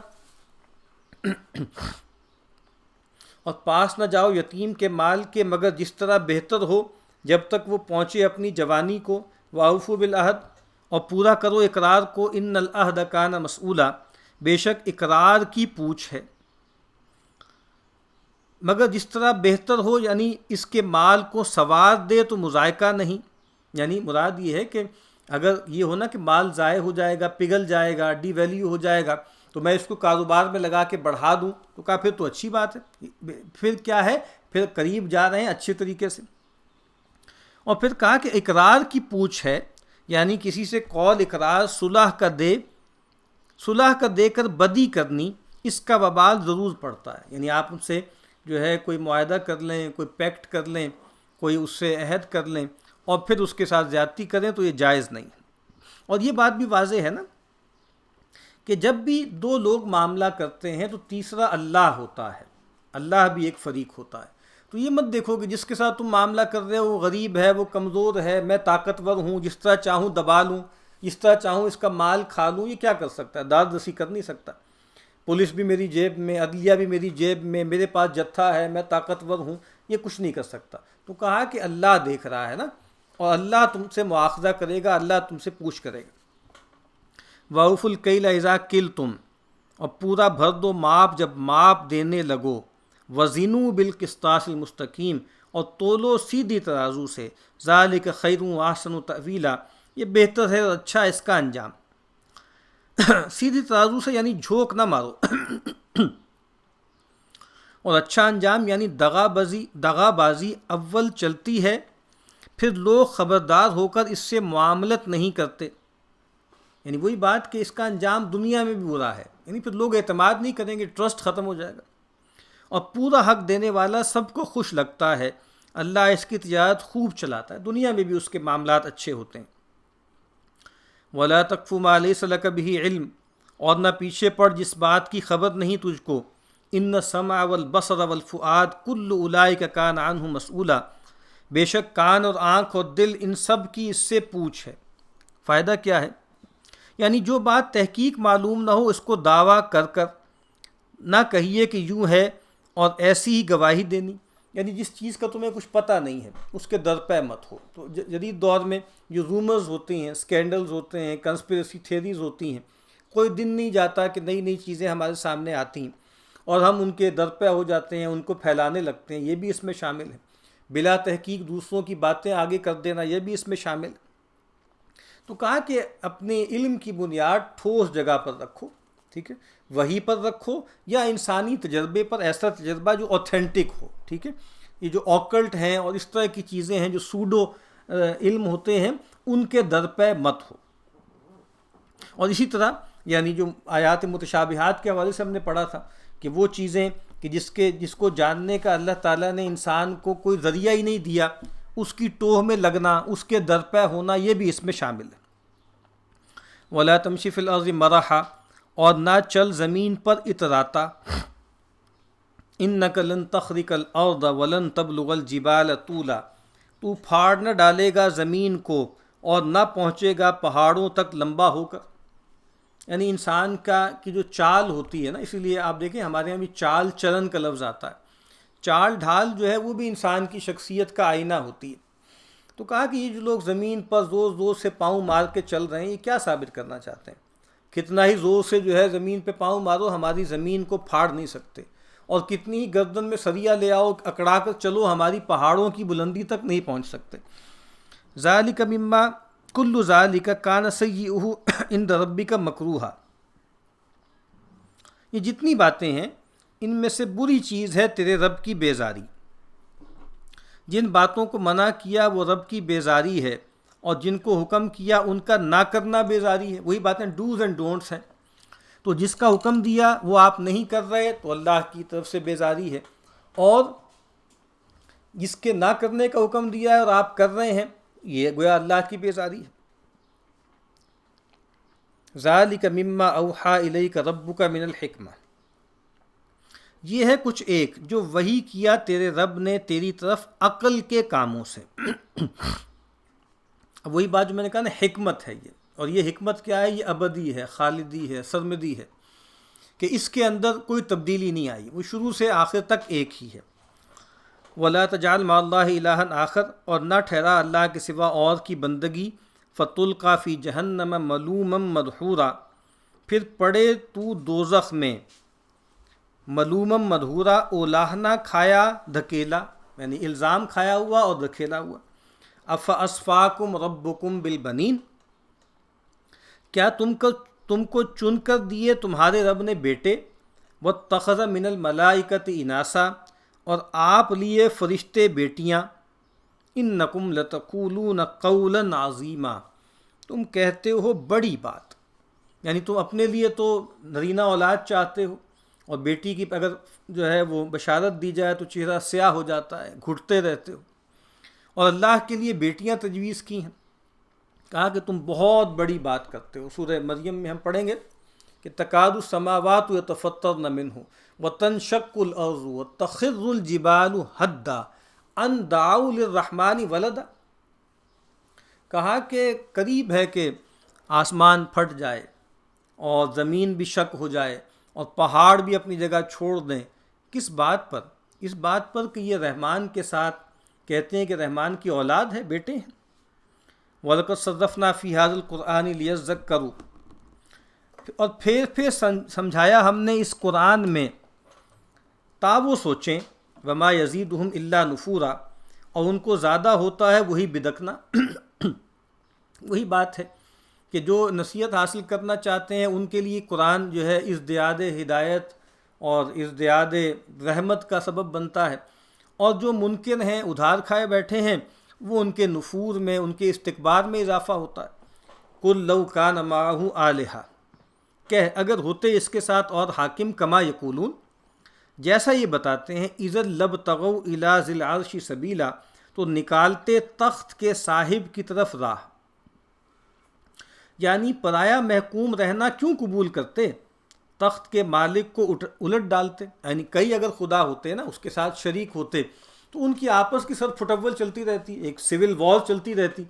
اور پاس نہ جاؤ یتیم کے مال کے مگر جس طرح بہتر ہو جب تک وہ پہنچے اپنی جوانی کو۔ وَأَوْفُوا بِالْعَهْدِ، اور پورا کرو اقرار کو۔ إِنَّ الْعَهْدَ كَانَ مَسْئُولًا، بے شک اقرار کی پوچھ ہے۔ مگر جس طرح بہتر ہو، یعنی اس کے مال کو سوار دے تو مذائقہ نہیں، یعنی مراد یہ ہے کہ اگر یہ ہونا کہ مال ضائع ہو جائے گا، پگھل جائے گا، ڈی ویلیو ہو جائے گا، تو میں اس کو کاروبار میں لگا کے بڑھا دوں، تو کہا پھر تو اچھی بات ہے، پھر کیا ہے، پھر قریب جا رہے ہیں اچھے طریقے سے۔ اور پھر کہا کہ اقرار کی پوچھ ہے، یعنی کسی سے قول اقرار صلح کا دے کر بدی کرنی، اس کا وبال ضرور پڑتا ہے۔ یعنی آپ ان سے جو ہے کوئی معاہدہ کر لیں، کوئی پیکٹ کر لیں، کوئی اس سے عہد کر لیں اور پھر اس کے ساتھ زیادتی کریں تو یہ جائز نہیں ہے۔ اور یہ بات بھی واضح ہے نا کہ جب بھی دو لوگ معاملہ کرتے ہیں تو تیسرا اللہ ہوتا ہے، اللہ بھی ایک فریق ہوتا ہے۔ تو یہ مت دیکھو کہ جس کے ساتھ تم معاملہ کر رہے ہو وہ غریب ہے، وہ کمزور ہے، میں طاقتور ہوں، جس طرح چاہوں دبا لوں، جس طرح چاہوں اس کا مال کھا لوں۔ یہ کیا کر سکتا ہے؟ داد رسی کر نہیں سکتا۔ پولیس بھی میری جیب میں، عدلیہ بھی میری جیب میں، میرے پاس جتھا ہے، میں طاقتور ہوں، یہ کچھ نہیں کر سکتا۔ تو کہا کہ اللہ دیکھ رہا ہے نا، اور اللہ تم سے مواخذہ کرے گا، اللہ تم سے پوچھ کرے گا۔ وَأَوْفُوا الْكَيْلَ إِذَا كِلْتُمْ، اور پورا بھر دو ماپ جب ماپ دینے لگو۔ وَزِنُوا بِالْقِسْطَاسِ الْمُسْتَقِيمِ، اور تولو سیدھی ترازو سے۔ ذَلِكَ خَيْرٌ وَأَحْسَنُ تَأْوِيلًا، یہ بہتر ہے اور اچھا اس کا انجام۔ سیدھی ترازو سے یعنی جھونک نہ مارو اور اچھا انجام یعنی دغا بازی اول چلتی ہے، پھر لوگ خبردار ہو کر اس سے معاملت نہیں کرتے، یعنی وہی بات کہ اس کا انجام دنیا میں بھی برا ہے، یعنی پھر لوگ اعتماد نہیں کریں گے، ٹرسٹ ختم ہو جائے گا۔ اور پورا حق دینے والا سب کو خوش لگتا ہے، اللہ اس کی تجارت خوب چلاتا ہے، دنیا میں بھی اس کے معاملات اچھے ہوتے ہیں۔ وَلَا تَقْفُ مَا لَيْسَ لَكَ بِهِ علم، اور نہ پیچھے پڑ جس بات کی خبر نہیں تجھ کو۔ ان السمع والبصر والفؤاد کل اولئک کان عنہ مسئولا، بے شک کان اور آنکھ اور دل ان سب کی اس سے پوچھ ہے۔ فائدہ کیا ہے؟ یعنی جو بات تحقیق معلوم نہ ہو اس کو دعویٰ کر کر نہ کہیے کہ یوں ہے اور ایسی ہی گواہی دینی، یعنی جس چیز کا تمہیں کچھ پتہ نہیں ہے اس کے درپے مت ہو۔ تو جدید دور میں جو رومرز ہوتی ہیں، سکینڈلز ہوتے ہیں، کنسپریسی تھیریز ہوتی ہیں، کوئی دن نہیں جاتا کہ نئی نئی چیزیں ہمارے سامنے آتی ہیں اور ہم ان کے درپے ہو جاتے ہیں، ان کو پھیلانے لگتے ہیں، یہ بھی اس میں شامل ہے۔ بلا تحقیق دوسروں کی باتیں آگے کر دینا، یہ بھی اس میں شامل ہے۔ تو کہا کہ اپنے علم کی بنیاد ٹھوس جگہ پر رکھو، ٹھیک ہے، وحی پر رکھو یا انسانی تجربے پر، ایسا تجربہ جو اوتھینٹک ہو، ٹھیک ہے۔ یہ جو اوکلٹ ہیں اور اس طرح کی چیزیں ہیں جو سوڈو علم ہوتے ہیں، ان کے درپے مت ہو۔ اور اسی طرح یعنی جو آیات متشابہات کے حوالے سے ہم نے پڑھا تھا کہ وہ چیزیں کہ جس کو جاننے کا اللہ تعالیٰ نے انسان کو کوئی ذریعہ ہی نہیں دیا، اس کی ٹوہ میں لگنا، اس کے درپے ہونا، یہ بھی اس میں شامل ہے۔ وَلَا تَمْشِ فِي الْأَرْضِ مَرَحًا، اور نہ چل زمین پر اتراتا۔ اِنَّكَ لَن تَخْرِقَ الْأَرْضَ وَلَن تَبْلُغَ الْجِبَالَ طُولًا، تو پھاڑ نہ ڈالے گا زمین کو اور نہ پہنچے گا پہاڑوں تک لمبا ہو کر۔ یعنی انسان کی جو چال ہوتی ہے نا، اسی لیے آپ دیکھیں ہمارے یہاں بھی چال چلن کا لفظ آتا ہے۔ چال ڈھال جو ہے وہ بھی انسان کی شخصیت کا آئینہ ہوتی ہے۔ تو کہا کہ یہ جو لوگ زمین پر زور زور سے پاؤں مار کے چل رہے ہیں، یہ کیا ثابت کرنا چاہتے ہیں؟ کتنا ہی زور سے جو ہے زمین پہ پاؤں مارو، ہماری زمین کو پھاڑ نہیں سکتے، اور کتنی ہی گردن میں سریا لے آؤ، اکڑا کر چلو، ہماری پہاڑوں کی بلندی تک نہیں پہنچ سکتے۔ ذالک مما کل ذالک کان سیئہ عند ربک مکروہا، یہ جتنی باتیں ہیں ان میں سے بری چیز ہے تیرے رب کی بیزاری۔ جن باتوں کو منع کیا وہ رب کی بیزاری ہے، اور جن کو حکم کیا ان کا نہ کرنا بیزاری ہے۔ وہی باتیں ڈوز اینڈ ڈونٹس ہیں۔ تو جس کا حکم دیا وہ آپ نہیں کر رہے تو اللہ کی طرف سے بیزاری ہے، اور جس کے نہ کرنے کا حکم دیا ہے اور آپ کر رہے ہیں، یہ گویا اللہ کی بیزاری ہے۔ ذالک مما اوحی الیک ربک من الحکمہ، یہ ہے کچھ ایک جو وحی کیا تیرے رب نے تیری طرف عقل کے کاموں سے۔ وہی بات جو میں نے کہا نا، حکمت ہے یہ، اور یہ حکمت کیا ہے؟ یہ ابدی ہے، خالدی ہے، سرمدی ہے، کہ اس کے اندر کوئی تبدیلی نہیں آئی، وہ شروع سے آخر تک ایک ہی ہے۔ وَلَا تَجْعَلْ مَعَ اللَّهِ إِلَٰهًا آخر، اور نہ ٹھہرا اللہ کے سوا اور کی بندگی، فَتُلْقَىٰ فِي جَهَنَّمَ مَلُومًا مَدْحُورًا، پھر پڑے تو دوزخ میں، ملومم مدحورا، اولاہنا کھایا دھکیلا، یعنی الزام کھایا ہوا اور دھکیلا ہوا۔ افاسفاکم ربکم بالبنین، کیا تم کو چن کر دیے تمہارے رب نے بیٹے، واتخذ من الملائکۃ اناسا، اور آپ لیے فرشتے بیٹیاں، انکم لتقولون قولا عظیما، تم کہتے ہو بڑی بات، یعنی تم اپنے لیے تو نرینہ اولاد چاہتے ہو، اور بیٹی کی اگر جو ہے وہ بشارت دی جائے تو چہرہ سیاہ ہو جاتا ہے، گھٹتے رہتے ہو، اور اللہ کے لیے بیٹیاں تجویز کی ہیں۔ کہا کہ تم بہت بڑی بات کرتے ہو۔ سورہ مریم میں ہم پڑھیں گے کہ تکاد السماوات یتفطرن منہ وتنشق الارض وتخر الجبال ہدا ان دعوا للرحمن ولدا، کہا کہ قریب ہے کہ آسمان پھٹ جائے اور زمین بھی شک ہو جائے اور پہاڑ بھی اپنی جگہ چھوڑ دیں۔ کس بات پر؟ اس بات پر کہ یہ رحمان کے ساتھ کہتے ہیں کہ رحمان کی اولاد ہے، بیٹے ہیں۔ وَلَقَدْ صَرَّفْنَا فِي هَذَا الْقُرْآنِ لِيَذَّكَّرُوا، اور پھر سمجھایا ہم نے اس قرآن میں تا وہ سوچیں، وَمَا يَزِيدُهُمْ إِلَّا نُفُورًا، اور ان کو زیادہ ہوتا ہے وہی بدکنا۔ وہی بات ہے کہ جو نصیحت حاصل کرنا چاہتے ہیں ان کے لیے قرآن جو ہے ازدیاد ہدایت اور ازدیاد رحمت کا سبب بنتا ہے، اور جو منکر ہیں، ادھار کھائے بیٹھے ہیں، وہ ان کے نفور میں، ان کے استکبار میں اضافہ ہوتا ہے۔ قُل لَوْ كَانَ مَعَهُ آلِهَةٌ، کہ اگر ہوتے اس کے ساتھ اور حاکم، کما یقولون، جیسا یہ بتاتے ہیں، اِذًا لَابْتَغَوْا إِلَىٰ ذِي الْعَرْشِ سَبِيلًا، تو نکالتے تخت کے صاحب کی طرف راہ، یعنی پرایا محکوم رہنا کیوں قبول کرتے، تخت کے مالک کو الٹ ڈالتے۔ یعنی کئی اگر خدا ہوتے نا، اس کے ساتھ شریک ہوتے، تو ان کی آپس کی سر پھٹول چلتی رہتی، ایک سول وار چلتی رہتی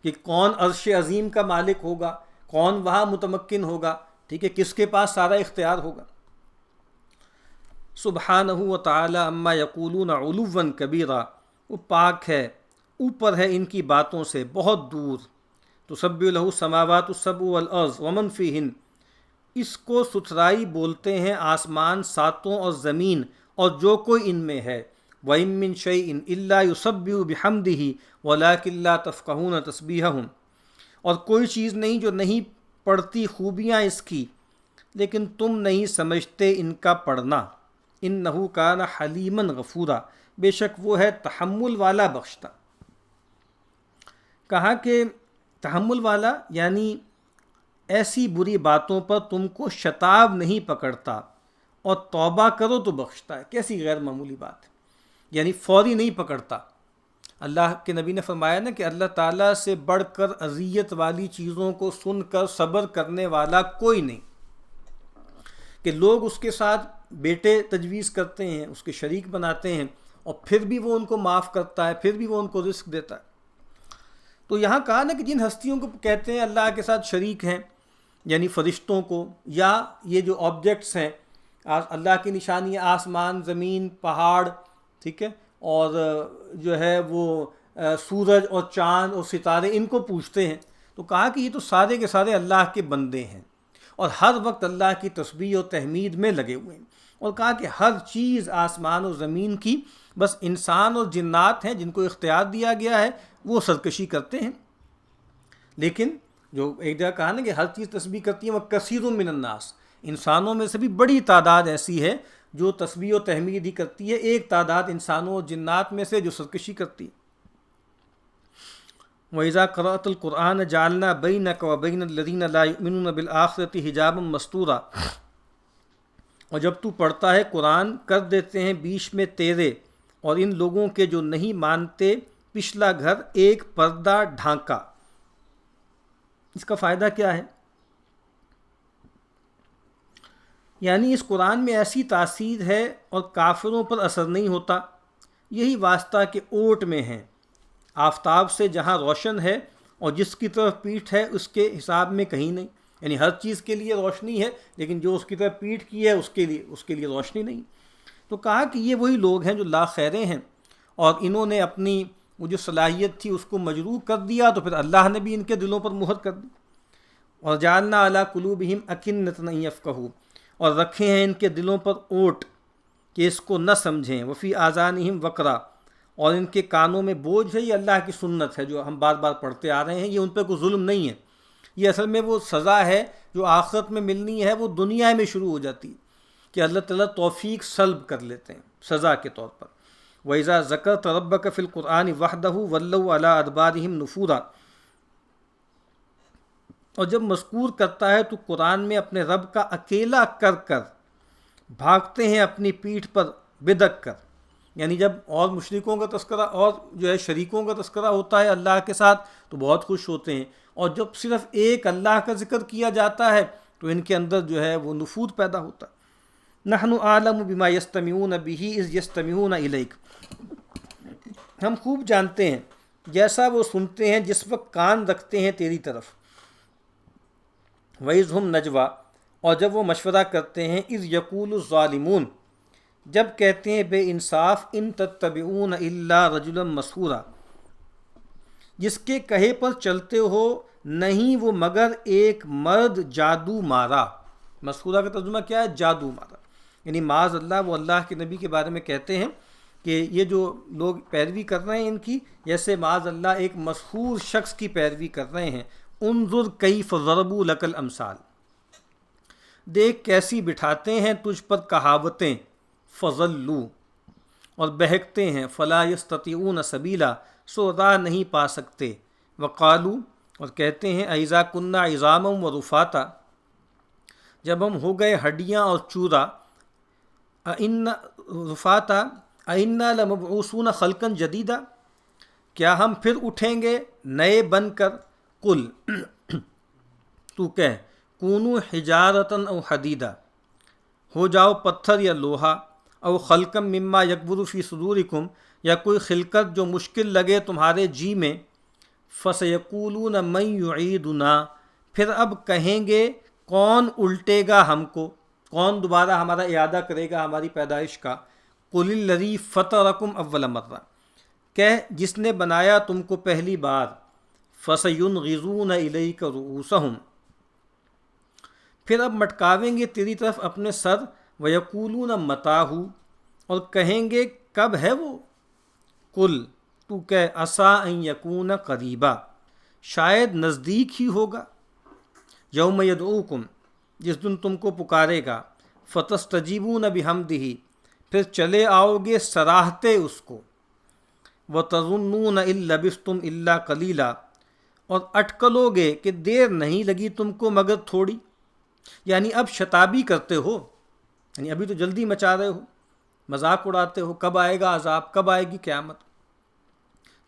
کہ کون عرش عظیم کا مالک ہوگا، کون وہاں متمکن ہوگا، ٹھیک ہے، کس کے پاس سارا اختیار ہوگا۔ سبحانہ و تعالی عما یقولون علوا کبیرا، وہ پاک ہے، اوپر ہے ان کی باتوں سے، بہت دور۔ تسبح لہ السماوات السبع والارض ومن فیہن، اس کو ستھرائی بولتے ہیں آسمان ساتوں اور زمین اور جو کوئی ان میں ہے۔ وَإِن مِّن شَيْءٍ إِلَّا يُسَبِّحُ بِحَمْدِهِ وَلَٰكِن لَّا تَفْقَهُونَ تَسْبِيحَهُمْ، اور کوئی چیز نہیں جو نہیں پڑھتی خوبیاں اس کی، لیکن تم نہیں سمجھتے ان کا پڑھنا۔ إِنَّهُ كَانَ حَلِيمًا غَفُورًا، بے شک وہ ہے تحمل والا بخشتا۔ کہا کہ تحمل والا یعنی ایسی بری باتوں پر تم کو شتاب نہیں پکڑتا، اور توبہ کرو تو بخشتا ہے۔ کیسی غیر معمولی بات ہے، یعنی فوری نہیں پکڑتا۔ اللہ کے نبی نے فرمایا نا کہ اللہ تعالیٰ سے بڑھ کر اذیت والی چیزوں کو سن کر صبر کرنے والا کوئی نہیں، کہ لوگ اس کے ساتھ بیٹے تجویز کرتے ہیں، اس کے شریک بناتے ہیں، اور پھر بھی وہ ان کو معاف کرتا ہے، پھر بھی وہ ان کو رزق دیتا ہے۔ تو یہاں کہا نا کہ جن ہستیوں کو کہتے ہیں اللہ کے ساتھ شریک ہیں، یعنی فرشتوں کو، یا یہ جو آبجیکٹس ہیں اللہ کی نشانیاں، آسمان، زمین، پہاڑ، ٹھیک ہے، اور جو ہے وہ سورج اور چاند اور ستارے، ان کو پوچھتے ہیں، تو کہا کہ یہ تو سارے کے سارے اللہ کے بندے ہیں، اور ہر وقت اللہ کی تسبیح و تحمید میں لگے ہوئے ہیں۔ اور کہا کہ ہر چیز آسمان و زمین کی، بس انسان اور جنات ہیں جن کو اختیار دیا گیا ہے، وہ سرکشی کرتے ہیں۔ لیکن جو ایک جگہ کہا نا کہ ہر چیز تسبیح کرتی ہے، وہ کثیر من الناس، انسانوں میں سے بھی بڑی تعداد ایسی ہے جو تسبیح و تحمید ہی کرتی ہے، ایک تعداد انسانوں اور جنات میں سے جو سرکشی کرتی ہے۔ وَإِذَا قَرَأْتَ الْقُرْآنَ جَعَلْنَا بَيْنَكَ وَبَيْنَ الَّذِينَ لَا يُؤْمِنُونَ بِالْآخِرَةِ حِجَابًا مَسْتُورًا، اور جب تو پڑھتا ہے قرآن کر دیتے ہیں بیچ میں تیرے اور ان لوگوں کے جو نہیں مانتے پچھلا گھر ایک پردہ ڈھانکا۔ اس کا فائدہ کیا ہے؟ یعنی اس قرآن میں ایسی تاثیر ہے اور کافروں پر اثر نہیں ہوتا۔ یہی واسطہ کہ اوٹ میں ہیں، آفتاب سے جہاں روشن ہے اور جس کی طرف پیٹھ ہے اس کے حساب میں کہیں نہیں، یعنی ہر چیز کے لیے روشنی ہے، لیکن جو اس کی طرف پیٹھ کی ہے اس کے لیے روشنی نہیں۔ تو کہا کہ یہ وہی لوگ ہیں جو لا خیریں ہیں، اور انہوں نے اپنی وہ جو صلاحیت تھی اس کو مجروح کر دیا، تو پھر اللہ نے بھی ان کے دلوں پر مہر کر دی۔ اور جعلنا علی قلوبہم اکنۃ ان یفقہوا، اور رکھے ہیں ان کے دلوں پر اوٹ کہ اس کو نہ سمجھیں، وفی آذانہم وقرا، اور ان کے کانوں میں بوجھ ہے۔ یہ اللہ کی سنت ہے جو ہم بار بار پڑھتے آ رہے ہیں، یہ ان پہ کوئی ظلم نہیں ہے، یہ اصل میں وہ سزا ہے جو آخرت میں ملنی ہے، وہ دنیا میں شروع ہو جاتی ہے کہ اللہ تعالیٰ توفیق سلب کر لیتے ہیں سزا کے طور پر۔ وَإِذَا ذَكَرْتَ رَبَّكَ فِي الْقُرْآنِ وَحْدَهُ وَلَّوْا عَلَىٰ أَدْبَارِهِمْ نُفُورًا، اور جب مذکور کرتا ہے تو قرآن میں اپنے رب کا اکیلا کر کر بھاگتے ہیں اپنی پیٹھ پر بدک کر، یعنی جب اور مشرکوں کا تذکرہ اور جو ہے شریکوں کا تذکرہ ہوتا ہے اللہ کے ساتھ تو بہت خوش ہوتے ہیں، اور جب صرف ایک اللہ کا ذکر کیا جاتا ہے تو ان کے اندر جو ہے وہ نفور پیدا ہوتا ہے۔ نحن اعلم بما یستمعون به اذ یستمعون الیک، ہم خوب جانتے ہیں جیسا وہ سنتے ہیں جس وقت کان رکھتے ہیں تیری طرف۔ وَإِذْ هُمْ نَجْوَىٰ، اور جب وہ مشورہ کرتے ہیں، اذ یقول الظالمون، جب کہتے ہیں بے انصاف، ان تتبعون الا رجلا مسحورا، جس کے کہے پر چلتے ہو نہیں وہ مگر ایک مرد جادو مارا۔ مسحورا کا ترجمہ کیا ہے؟ جادو مارا، یعنی معاذ اللہ وہ اللہ کے نبی کے بارے میں کہتے ہیں کہ یہ جو لوگ پیروی کر رہے ہیں ان کی، جیسے معاذ اللہ ایک مسحور شخص کی پیروی کر رہے ہیں، انظر کیف ضربوا لک الامثال، دیکھ کیسی بٹھاتے ہیں تجھ پر کہاوتیں، فضلوا اور بہکتے ہیں، فلا یستطیعون سبیلا سو راہ نہیں پا سکتے، وقالو اور کہتے ہیں اذا کنا عظاما ورفاتا جب ہم ہو گئے ہڈیاں اور چورا، رفاتا انا لمبعوثون خلقا جدیدا کیا ہم پھر اٹھیں گے نئے بن کر، قل تو کہہ کونوا حجارتا او حدیدا ہو جاؤ پتھر یا لوہا، او خلقا مما یکبر فی صدورکم یا کوئی خلقت جو مشکل لگے تمہارے جی میں، فسیقولون من یعیدنا پھر اب کہیں گے کون الٹے گا ہم کو، کون دوبارہ ہمارا اعادہ کرے گا ہماری پیدائش کا، قل الذی فطرکم اول مرہ کہہ جس نے بنایا تم کو پہلی بار، فسینغضون الیک رؤوسہم پھر اب مٹکاویں گے تیری طرف اپنے سر، ویقولون متاہ اور کہیں گے کب ہے وہ، قل تو کہ عسیٰ ان یکون قریبا شاید نزدیک ہی ہوگا، یوم یدعوکم جس دن تم کو پکارے گا، فتستجیبون بحمدہ پھر چلے آؤ گے سراہتے اس کو، وتظنون ان لبثتم الا قلیلا اور اٹکلو گے کہ دیر نہیں لگی تم کو مگر تھوڑی، یعنی اب شتابی کرتے ہو، یعنی ابھی تو جلدی مچا رہے ہو، مذاق اڑاتے ہو کب آئے گا عذاب، کب آئے گی قیامت،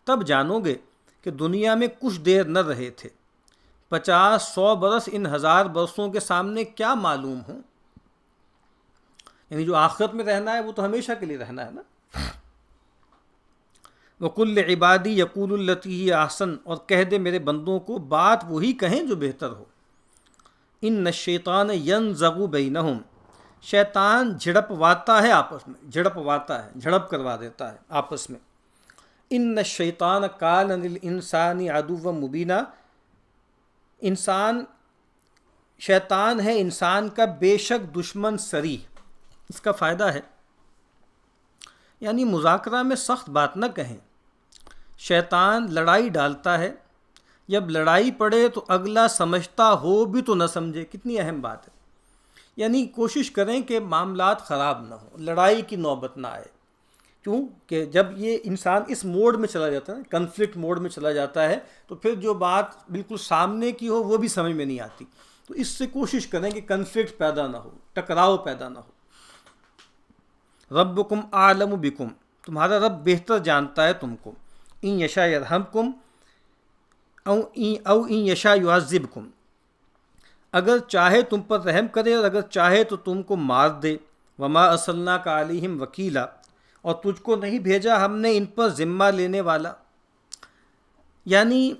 تب جانو گے کہ دنیا میں کچھ دیر نہ رہے تھے، 50-100 برس ان 1000 برسوں کے سامنے کیا معلوم ہوں، یعنی جو آخرت میں رہنا ہے وہ تو ہمیشہ کے لیے رہنا ہے نا۔ وَقُلْ لِعِبَادِي يَقُولُ الَّتِي هِيَ أَحْسَنُ اور کہہ دے میرے بندوں کو بات وہی کہیں جو بہتر ہو، ان الشیطان ینزغ بینہم شیطان جھڑپواتا ہے آپس میں، جھڑپواتا ہے جھڑپ کروا دیتا ہے آپس میں، ان الشیطان کان للانسان عدوا مبینا شیطان ہے انسان کا بے شک دشمن صریح۔ اس کا فائدہ ہے یعنی مذاکرہ میں سخت بات نہ کہیں، شیطان لڑائی ڈالتا ہے، جب لڑائی پڑے تو اگلا سمجھتا ہو بھی تو نہ سمجھے، کتنی اہم بات ہے، یعنی کوشش کریں کہ معاملات خراب نہ ہوں، لڑائی کی نوبت نہ آئے، کیوں کہ جب یہ انسان اس موڈ میں چلا جاتا ہے، کنفلکٹ موڈ میں چلا جاتا ہے، تو پھر جو بات بالکل سامنے کی ہو وہ بھی سمجھ میں نہیں آتی، تو اس سے کوشش کریں کہ کنفلکٹ پیدا نہ ہو، ٹکراؤ پیدا نہ ہو۔ ربکم اعلم بکم تمہارا رب بہتر جانتا ہے تم کو، ان یشاء یرحمکم او ان یشاء یعذبکم اگر چاہے تم پر رحم کرے اور اگر چاہے تو تم کو مار دے، وما ارسلناک علیہم وکیلا اور تجھ کو نہیں بھیجا ہم نے ان پر ذمہ لینے والا، یعنی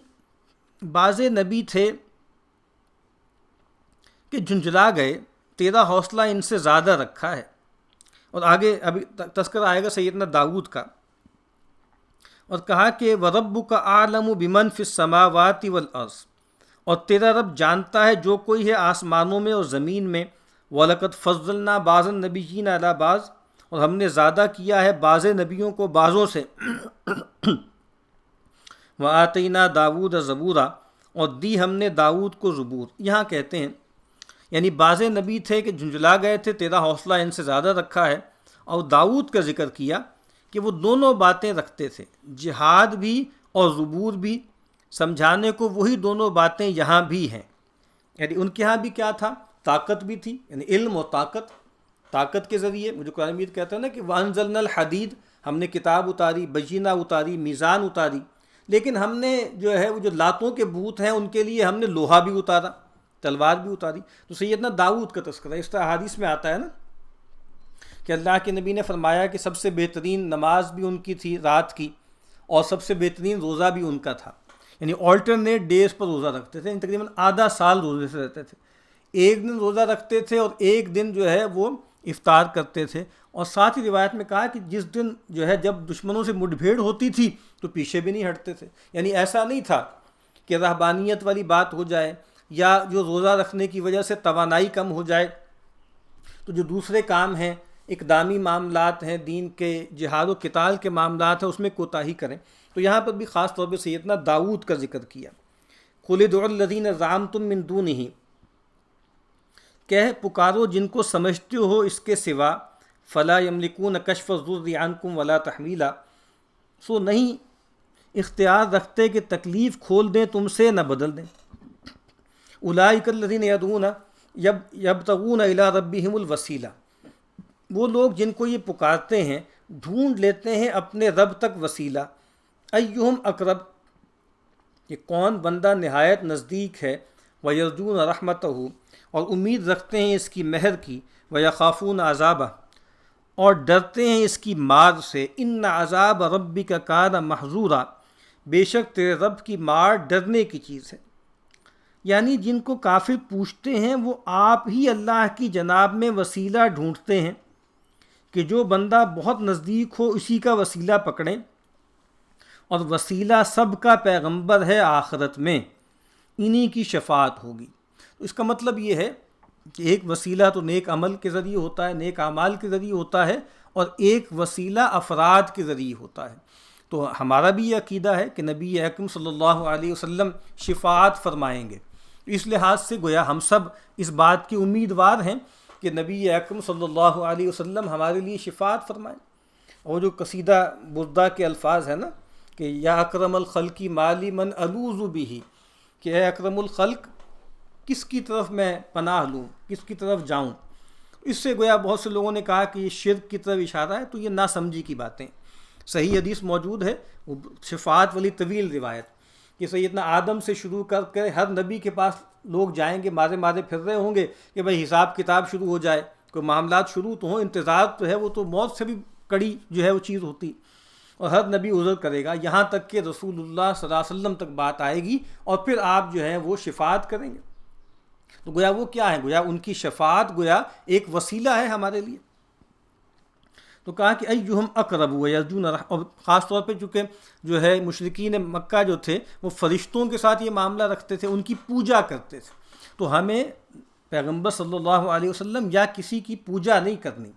بعض نبی تھے کہ جھنجھلا گئے، تیرا حوصلہ ان سے زیادہ رکھا ہے، اور آگے ابھی تذکرہ آئے گا سیدنا داؤد کا، اور کہا کہ وَرَبُّكَ أَعْلَمُ بِمَنْ فِي السَّمَاوَاتِ وَالْأَرْضِ اور تیرا رب جانتا ہے جو کوئی ہے آسمانوں میں اور زمین میں، وَلَقَدْ فَضَّلْنَا بَعْضَ النَّبِيِّينَ عَلَى بَعْضٍ اور ہم نے زیادہ کیا ہے بعض نبیوں کو بعضوں سے، وَآتَيْنَا دَاوُودَ زَبُورًا اور دی ہم نے داؤد کو زبور، یہاں کہتے ہیں یعنی بعض نبی تھے کہ جھنجھلا گئے تھے، تیرا حوصلہ ان سے زیادہ رکھا ہے، اور داؤد کا ذکر کیا کہ وہ دونوں باتیں رکھتے تھے، جہاد بھی اور زبور بھی، سمجھانے کو وہی دونوں باتیں یہاں بھی ہیں، یعنی ان کے ہاں بھی کیا تھا، طاقت بھی تھی، یعنی علم و طاقت کے ذریعے، مجھے قرآن مجید کہتا ہے نا کہ وَأَنزَلْنَا الْحَدِيدَ ہم نے کتاب اتاری، بینہ اتاری، میزان اتاری، لیکن ہم نے جو ہے وہ جو لاتوں کے بت ہیں ان کے لیے ہم نے لوہا بھی اتارا، تلوار بھی اتاری، تو سیدنا داؤد کا تذکرہ اس طرح حدیث میں آتا ہے نا کہ اللہ کے نبی نے فرمایا کہ سب سے بہترین نماز بھی ان کی تھی رات کی، اور سب سے بہترین روزہ بھی ان کا تھا، یعنی آلٹرنیٹ ڈیز پر روزہ رکھتے تھے، تقریباً آدھا سال روزے سے رہتے تھے، ایک دن روزہ رکھتے تھے اور ایک دن جو ہے وہ افطار کرتے تھے، اور ساتھ ہی روایت میں کہا کہ جس دن جو ہے جب دشمنوں سے مٹ بھیڑ ہوتی تھی تو پیچھے بھی نہیں ہٹتے تھے، یعنی ایسا نہیں تھا کہ رہبانیت والی بات ہو جائے یا جو روزہ رکھنے کی وجہ سے توانائی کم ہو جائے تو جو دوسرے کام ہیں، اقدامی معاملات ہیں، دین کے جہاد و قتال کے معاملات ہیں، اس میں کوتاہی کریں، تو یہاں پر بھی خاص طور پہ سیدنا داؤد کا ذکر کیا، قل ادعوا الذین زعمتم من دونہ، کہہ پکارو جن کو سمجھتے ہو اس کے سوا، فلا یملکون کشف الضر عنکم ولا تحویلا، سو نہیں اختیار رکھتے کہ تکلیف کھول دیں تم سے نہ بدل دیں۔ اولئک الذین یدعون یبتغون الی ربہم الوسیلہ، وہ لوگ جن کو یہ پکارتے ہیں ڈھونڈ لیتے ہیں اپنے رب تک وسیلہ، ایہم اقرب، کہ کون بندہ نہایت نزدیک ہے، ویرجون رحمتہ، اور امید رکھتے ہیں اس کی مہر کی، ویخافون عذابہ، اور ڈرتے ہیں اس کی مار سے، ان عذاب ربک کان محذورا، بے شک تیرے رب کی مار ڈرنے کی چیز ہے۔ یعنی جن کو کافر پوچھتے ہیں وہ آپ ہی اللہ کی جناب میں وسیلہ ڈھونڈتے ہیں کہ جو بندہ بہت نزدیک ہو اسی کا وسیلہ پکڑیں، اور وسیلہ سب کا پیغمبر ہے آخرت میں، انہی کی شفاعت ہوگی۔ تو اس کا مطلب یہ ہے کہ ایک وسیلہ تو نیک عمل کے ذریعے ہوتا ہے، نیک اعمال کے ذریعے ہوتا ہے، اور ایک وسیلہ افراد کے ذریعے ہوتا ہے۔ تو ہمارا بھی یہ عقیدہ ہے کہ نبی اکرم صلی اللہ علیہ وسلم شفاعت فرمائیں گے، اس لحاظ سے گویا ہم سب اس بات کی امیدوار ہیں کہ نبی اکرم صلی اللہ علیہ وسلم ہمارے لیے شفاعت فرمائیں۔ اور جو قصیدہ بردہ کے الفاظ ہیں نا کہ یا اکرم الخلق مالی من الوذ بہ، کہ اے اکرم الخلق کس کی طرف میں پناہ لوں، کس کی طرف جاؤں۔ اس سے گویا بہت سے لوگوں نے کہا کہ یہ شرک کی طرف اشارہ ہے، تو یہ ناسمجھی کی باتیں۔ صحیح حدیث موجود ہے، وہ شفاعت والی طویل روایت، کہ سیدنا آدم سے شروع کر کے ہر نبی کے پاس لوگ جائیں گے، مارے مارے پھر رہے ہوں گے کہ بھائی حساب کتاب شروع ہو جائے، کوئی معاملات شروع تو ہوں، انتظار تو ہے، وہ تو موت سے بھی کڑی جو ہے وہ چیز ہوتی، اور ہر نبی عذر کرے گا، یہاں تک کہ رسول اللہ صلی اللہ علیہ وسلم تک بات آئے گی، اور پھر آپ جو ہیں وہ شفاعت کریں گے۔ تو گویا وہ کیا ہے؟ گویا ان کی شفاعت گویا ایک وسیلہ ہے ہمارے لیے۔ تو کہا کہ ایہم اقرب ویرجون، اور خاص طور پہ چونکہ جو ہے مشرکین مکہ جو تھے وہ فرشتوں کے ساتھ یہ معاملہ رکھتے تھے، ان کی پوجا کرتے تھے، تو ہمیں پیغمبر صلی اللہ علیہ وسلم یا کسی کی پوجا نہیں کرنی،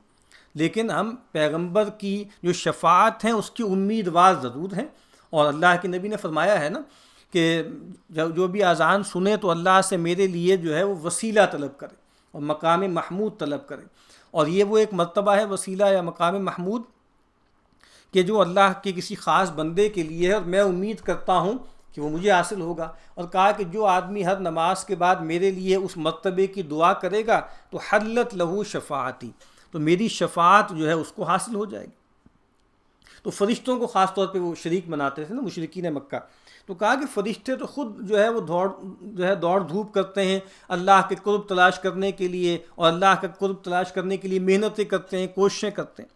لیکن ہم پیغمبر کی جو شفاعت ہیں اس کی امیدوار ضرور ہیں۔ اور اللہ کے نبی نے فرمایا ہے نا کہ جو بھی اذان سنے تو اللہ سے میرے لیے جو ہے وہ وسیلہ طلب کرے اور مقام محمود طلب کرے، اور یہ وہ ایک مرتبہ ہے وسیلہ یا مقام محمود کہ جو اللہ کے کسی خاص بندے کے لیے ہے، اور میں امید کرتا ہوں کہ وہ مجھے حاصل ہوگا۔ اور کہا کہ جو آدمی ہر نماز کے بعد میرے لیے اس مرتبے کی دعا کرے گا تو حلت لہو شفاعتی، تو میری شفاعت جو ہے اس کو حاصل ہو جائے گی۔ تو فرشتوں کو خاص طور پہ وہ شریک بناتے تھے نا مشرکین مکہ، تو کہا کہ فرشتے تو خود جو ہے وہ دوڑ دھوپ کرتے ہیں اللہ کے قرب تلاش کرنے کے لیے، اور اللہ کا قرب تلاش کرنے کے لیے محنتیں کرتے ہیں، کوششیں کرتے ہیں،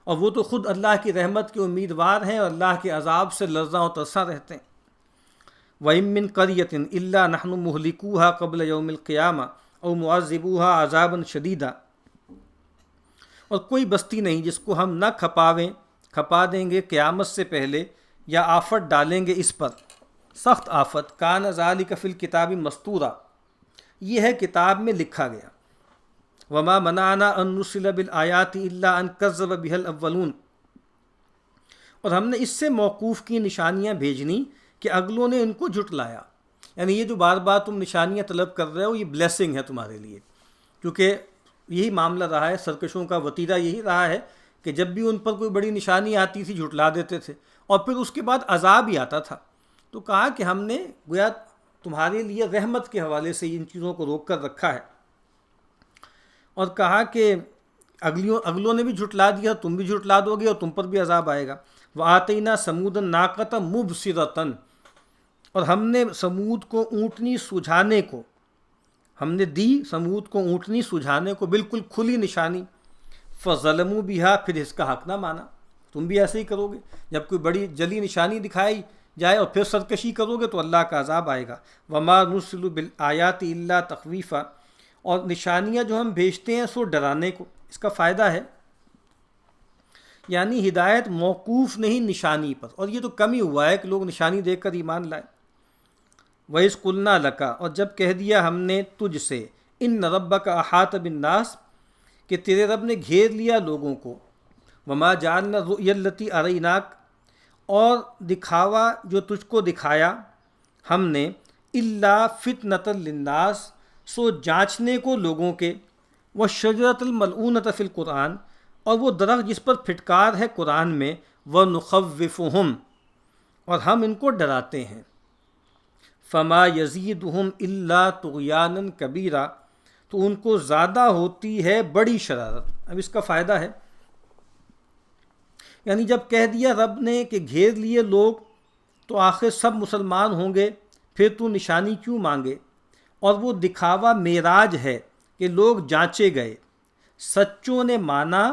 اور وہ تو خود اللہ کی رحمت کے امیدوار ہیں اور اللہ کے عذاب سے لرزاں و ترساں رہتے ہیں۔ وَإِن مِّن قَرْيَةٍ إِلَّا نَحْنُ مُهْلِكُوهَا قَبْلَ يَوْمِ الْقِيَامَةِ أَوْ مُعَذِّبُوهَا عَذَابًا شَدِيدًا، اور کوئی بستی نہیں جس کو ہم نہ کھپا دیں گے قیامت سے پہلے، یا آفت ڈالیں گے اس پر، سخت آفت۔ کان ذالک فی الکتاب مستورا، یہ ہے کتاب میں لکھا گیا۔ وما منعنا ان نرسل بالآیات الا ان کذب بها الاولون، اور ہم نے اس سے موقوف کی نشانیاں بھیجنی کہ اگلوں نے ان کو جھٹلایا۔ یعنی یہ جو بار بار تم نشانیاں طلب کر رہے ہو یہ بلیسنگ ہے تمہارے لیے، کیونکہ یہی معاملہ رہا ہے، سرکشوں کا وتیرہ یہی رہا ہے کہ جب بھی ان پر کوئی بڑی نشانی آتی تھی جھٹلا دیتے تھے، اور پھر اس کے بعد عذاب ہی آتا تھا۔ تو کہا کہ ہم نے گویا تمہارے لیے رحمت کے حوالے سے ان چیزوں کو روک کر رکھا ہے، اور کہا کہ اگلوں نے بھی جھٹلا دیا، تم بھی جھٹلا دو گے اور تم پر بھی عذاب آئے گا۔ وَآتَيْنَا ثَمُودَ النَّاقَةَ مُبْصِرَةً، اور ہم نے سمود کو اونٹنی سجھانے کو، ہم نے دی سمود کو اونٹنی سجھانے کو، بالکل کھلی نشانی۔ فَظَلَمُوا بِهَا، پھر اس کا حق نہ مانا۔ تم بھی ایسے ہی کرو گے، جب کوئی بڑی جلی نشانی دکھائی جائے اور پھر سرکشی کرو گے تو اللہ کا عذاب آئے گا۔ وَمَا نُرْسِلُ بِالْآيَاتِ إِلَّا تَخْوِيفًا، اور نشانیاں جو ہم بھیجتے ہیں سو ڈرانے کو۔ اس کا فائدہ ہے یعنی ہدایت موقوف نہیں نشانی پر، اور یہ تو کم ہی ہوا ہے کہ لوگ نشانی دیکھ کر ایمان لائیں۔ وَإِذْ قُلْنَا لَكَ، اور جب کہہ دیا ہم نے تجھ سے، إِنَّ رَبَّكَ أَحَاطَ بِالنَّاسِ، کہ تیرے رب نے گھیر لیا لوگوں کو۔ وَمَا جَعَلْنَا الرُّؤْيَا الَّتِي أَرَيْنَاكَ، اور دکھاوا جو تجھ کو دکھایا، ہم نے الا فتنۃ للناس سو جانچنے کو لوگوں کے، وہ شجرۃ الملعونۃ فی القرآن اور وہ درخت جس پر پھٹکار ہے قرآن میں، وہ نخوفہم اور ہم ان کو ڈراتے ہیں، فما یزیدہم الا طغیانا کبیرا تو ان کو زیادہ ہوتی ہے بڑی شرارت۔ اب اس کا فائدہ ہے، یعنی جب کہہ دیا رب نے کہ گھیر لیے لوگ تو آخر سب مسلمان ہوں گے، پھر تو نشانی کیوں مانگے؟ اور وہ دکھاوا معراج ہے کہ لوگ جانچے گئے، سچوں نے مانا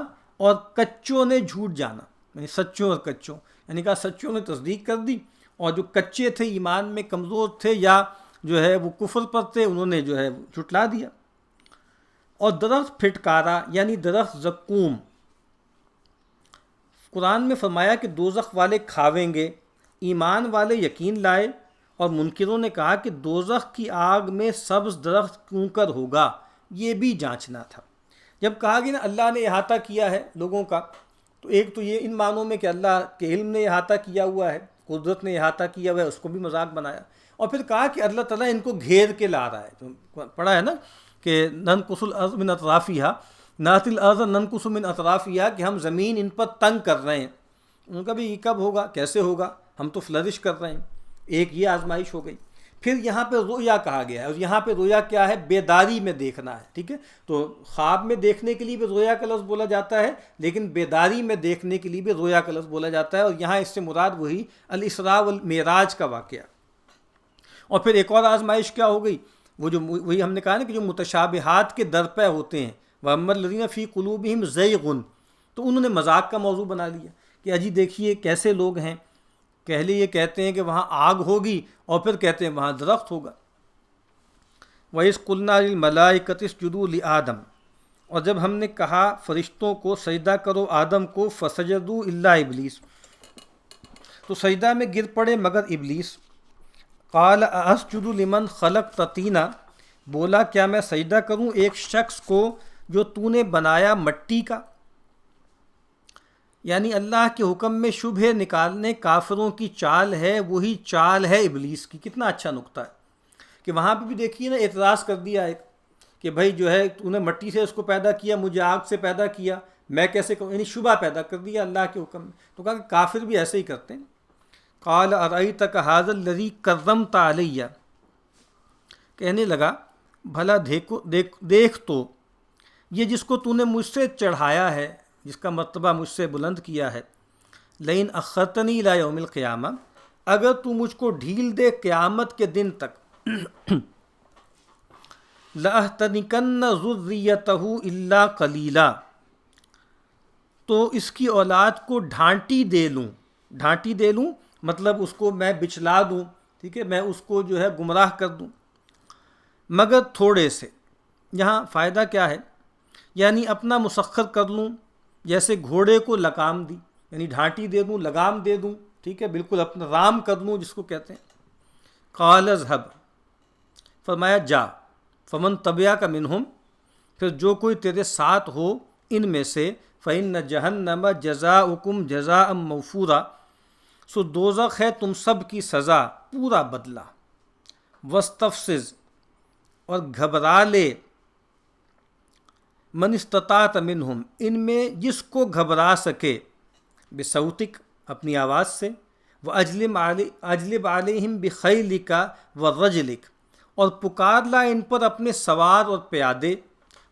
اور کچوں نے جھوٹ جانا، یعنی سچوں اور کچوں، یعنی کہا سچوں نے تصدیق کر دی اور جو کچے تھے، ایمان میں کمزور تھے یا جو ہے وہ کفر پر تھے، انہوں نے جو ہے جھٹلا دیا۔ اور درخت پھٹکارا یعنی درخت زقوم، قرآن میں فرمایا کہ دوزخ والے کھاویں گے، ایمان والے یقین لائے، اور منکروں نے کہا کہ دوزخ کی آگ میں سبز درخت کیوں کر ہوگا، یہ بھی جانچنا تھا۔ جب کہا گیا نا اللہ نے احاطہ کیا ہے لوگوں کا، تو ایک تو یہ ان معنوں میں کہ اللہ کے علم نے احاطہ کیا ہوا ہے، قدرت نے احاطہ کیا ہوا ہے، اس کو بھی مذاق بنایا، اور پھر کہا کہ اللہ تعالیٰ ان کو گھیر کے لا رہا ہے۔ تو پڑھا ہے نا کہ ننقص الارض من اطرافها، ناتی الارض ننقص من اطرافها، کہ ہم زمین ان پر تنگ کر رہے ہیں۔ ان کا بھی یہ کب ہوگا، کیسے ہوگا، ہم تو فلرش کر رہے ہیں۔ ایک یہ آزمائش ہو گئی۔ پھر یہاں پہ رویا کہا گیا ہے، اور یہاں پہ رویا کیا ہے، بیداری میں دیکھنا ہے، ٹھیک ہے۔ تو خواب میں دیکھنے کے لیے بھی رویا کا لفظ بولا جاتا ہے، لیکن بیداری میں دیکھنے کے لیے بھی رویا کا لفظ بولا جاتا ہے، اور یہاں اس سے مراد وہی الاسراء والمعراج کا واقعہ۔ اور پھر ایک اور آزمائش کیا ہو گئی، وہ جو وہی ہم نے کہا نا کہ جو متشابہات کے درپے ہوتے ہیں، وَأَمَّا الَّذِينَ فِي قُلُوبِهِمْ زَيْغٌ، تو انہوں نے مذاق کا موضوع بنا لیا کہ اجی دیکھیے کیسے لوگ ہیں، پہلے یہ کہتے ہیں کہ وہاں آگ ہوگی اور پھر کہتے ہیں وہاں درخت ہوگا۔ وَإِذْ قُلْنَا لِلْمَلَائِكَةِ اسْجُدُوا لِآدَمَ، اور جب ہم نے کہا فرشتوں کو سجدہ کرو آدم کو، فسجدوا الا ابلیس، تو سجدہ میں گر پڑے مگر ابلیس۔ قال اسجد لمن خلقت طینا، بولا کیا میں سجدہ کروں ایک شخص کو جو تو نے بنایا مٹی کا؟ یعنی اللہ کے حکم میں شبہ نکالنے کافروں کی چال ہے، وہی چال ہے ابلیس کی۔ کتنا اچھا نقطہ ہے کہ وہاں پہ بھی دیکھیے نا، اعتراض کر دیا ایک کہ بھائی جو ہے تو نے مٹی سے اس کو پیدا کیا، مجھے آگ سے پیدا کیا، میں کیسے کروں، یعنی شبہ پیدا کر دیا اللہ کے حکم میں۔ تو کہا کہ کافر بھی ایسے ہی کرتے ہیں۔ قال ارأیتک ھذا الذی کرمت علیہ، کہنے لگا بھلا دیکھ تو یہ جس کو تو نے مجھ سے چڑھایا ہے، جس کا مرتبہ مجھ سے بلند کیا ہے، لئن اخرتنی الی یوم القیامہ، اگر تو مجھ کو ڈھیل دے قیامت کے دن تک، لأحتنکن ذریتہ الا قلیلا، تو اس کی اولاد کو ڈھانٹی دے لوں مطلب اس کو میں بچلا دوں، ٹھیک ہے، میں اس کو جو ہے گمراہ کر دوں، مگر تھوڑے سے۔ یہاں فائدہ کیا ہے، یعنی اپنا مسخر کر لوں، جیسے گھوڑے کو لگام دی، یعنی ڈھانٹی دے دوں، لگام دے دوں، ٹھیک ہے، بالکل اپنا رام کر لوں جس کو کہتے ہیں۔ قال اذهب، فرمایا جا، فمن تبعک منہم، پھر جو کوئی تیرے ساتھ ہو ان میں سے، فإن جہنم جزاؤکم جزاء موفورا، سو دوزخ ہے تم سب کی سزا، پورا بدلہ۔ واستفزز، اور گھبرا لے، من استطاعت منہم، ان میں جس کو گھبرا سکے، بصوتک، اپنی آواز سے، واجلب علیہم بخیلک ورجلک، اور پکار لا ان پر اپنے سوار اور پیادے،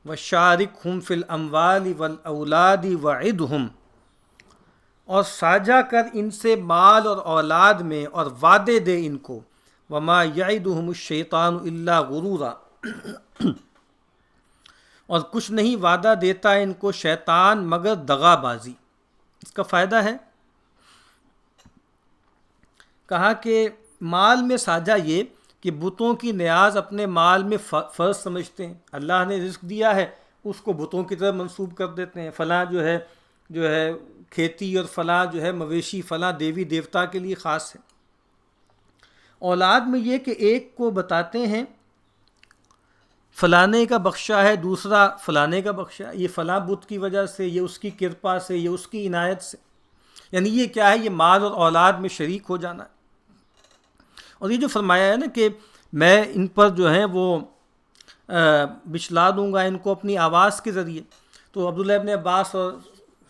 وشارکہم فی الاموال والاولاد وعدہم، اور ساجھا کر ان سے مال اور اولاد میں، اور وعدے دے ان کو، وما یعدہم الشیطان الا غرورا، اور کچھ نہیں وعدہ دیتا ان کو شیطان مگر دغا بازی۔ اس کا فائدہ ہے، کہا کہ مال میں ساجھا یہ کہ بتوں کی نیاز اپنے مال میں فرض سمجھتے ہیں، اللہ نے رزق دیا ہے اس کو بتوں کی طرف منسوب کر دیتے ہیں، فلاں جو ہے کھیتی اور فلاں جو ہے مویشی فلاں دیوی دیوتا کے لیے خاص ہے۔ اولاد میں یہ کہ ایک کو بتاتے ہیں فلانے کا بخشا ہے، دوسرا فلانے کا بخشا ہے، یہ فلاں بت کی وجہ سے، یہ اس کی کرپا سے، یہ اس کی عنایت سے، یعنی یہ کیا ہے، یہ مال اور اولاد میں شریک ہو جانا ہے۔ اور یہ جو فرمایا ہے نا کہ میں ان پر جو ہے وہ بچلا دوں گا ان کو اپنی آواز کے ذریعے، تو عبداللہ ابن عباس اور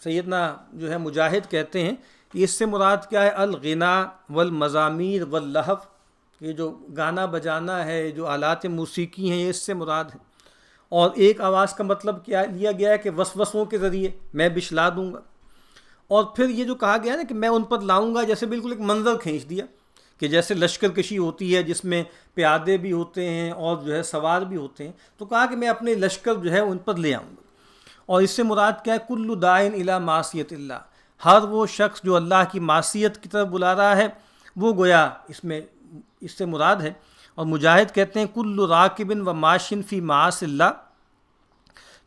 سیدنا جو ہے مجاہد کہتے ہیں کہ اس سے مراد کیا ہے؟ الغنا والمزامیر واللہو، یہ جو گانا بجانا ہے، جو آلات موسیقی ہیں، یہ اس سے مراد ہے۔ اور ایک آواز کا مطلب کیا لیا گیا ہے کہ وسوسوں کے ذریعے میں بچلا دوں گا۔ اور پھر یہ جو کہا گیا ہے نا کہ میں ان پر لاؤں گا، جیسے بالکل ایک منظر کھینچ دیا کہ جیسے لشکر کشی ہوتی ہے جس میں پیادے بھی ہوتے ہیں اور جو ہے سوار بھی ہوتے ہیں، تو کہا کہ میں اپنے لشکر جو ہے ان پر لے آؤں گا۔ اور اس سے مراد کیا ہے؟ کل داعٍ الی معصیت اللہ، ہر وہ شخص جو اللہ کی معصیت کی طرف بلا رہا ہے وہ گویا اس سے مراد ہے۔ اور مجاہد کہتے ہیں کل راکب و ماشن فی معاصی اللہ،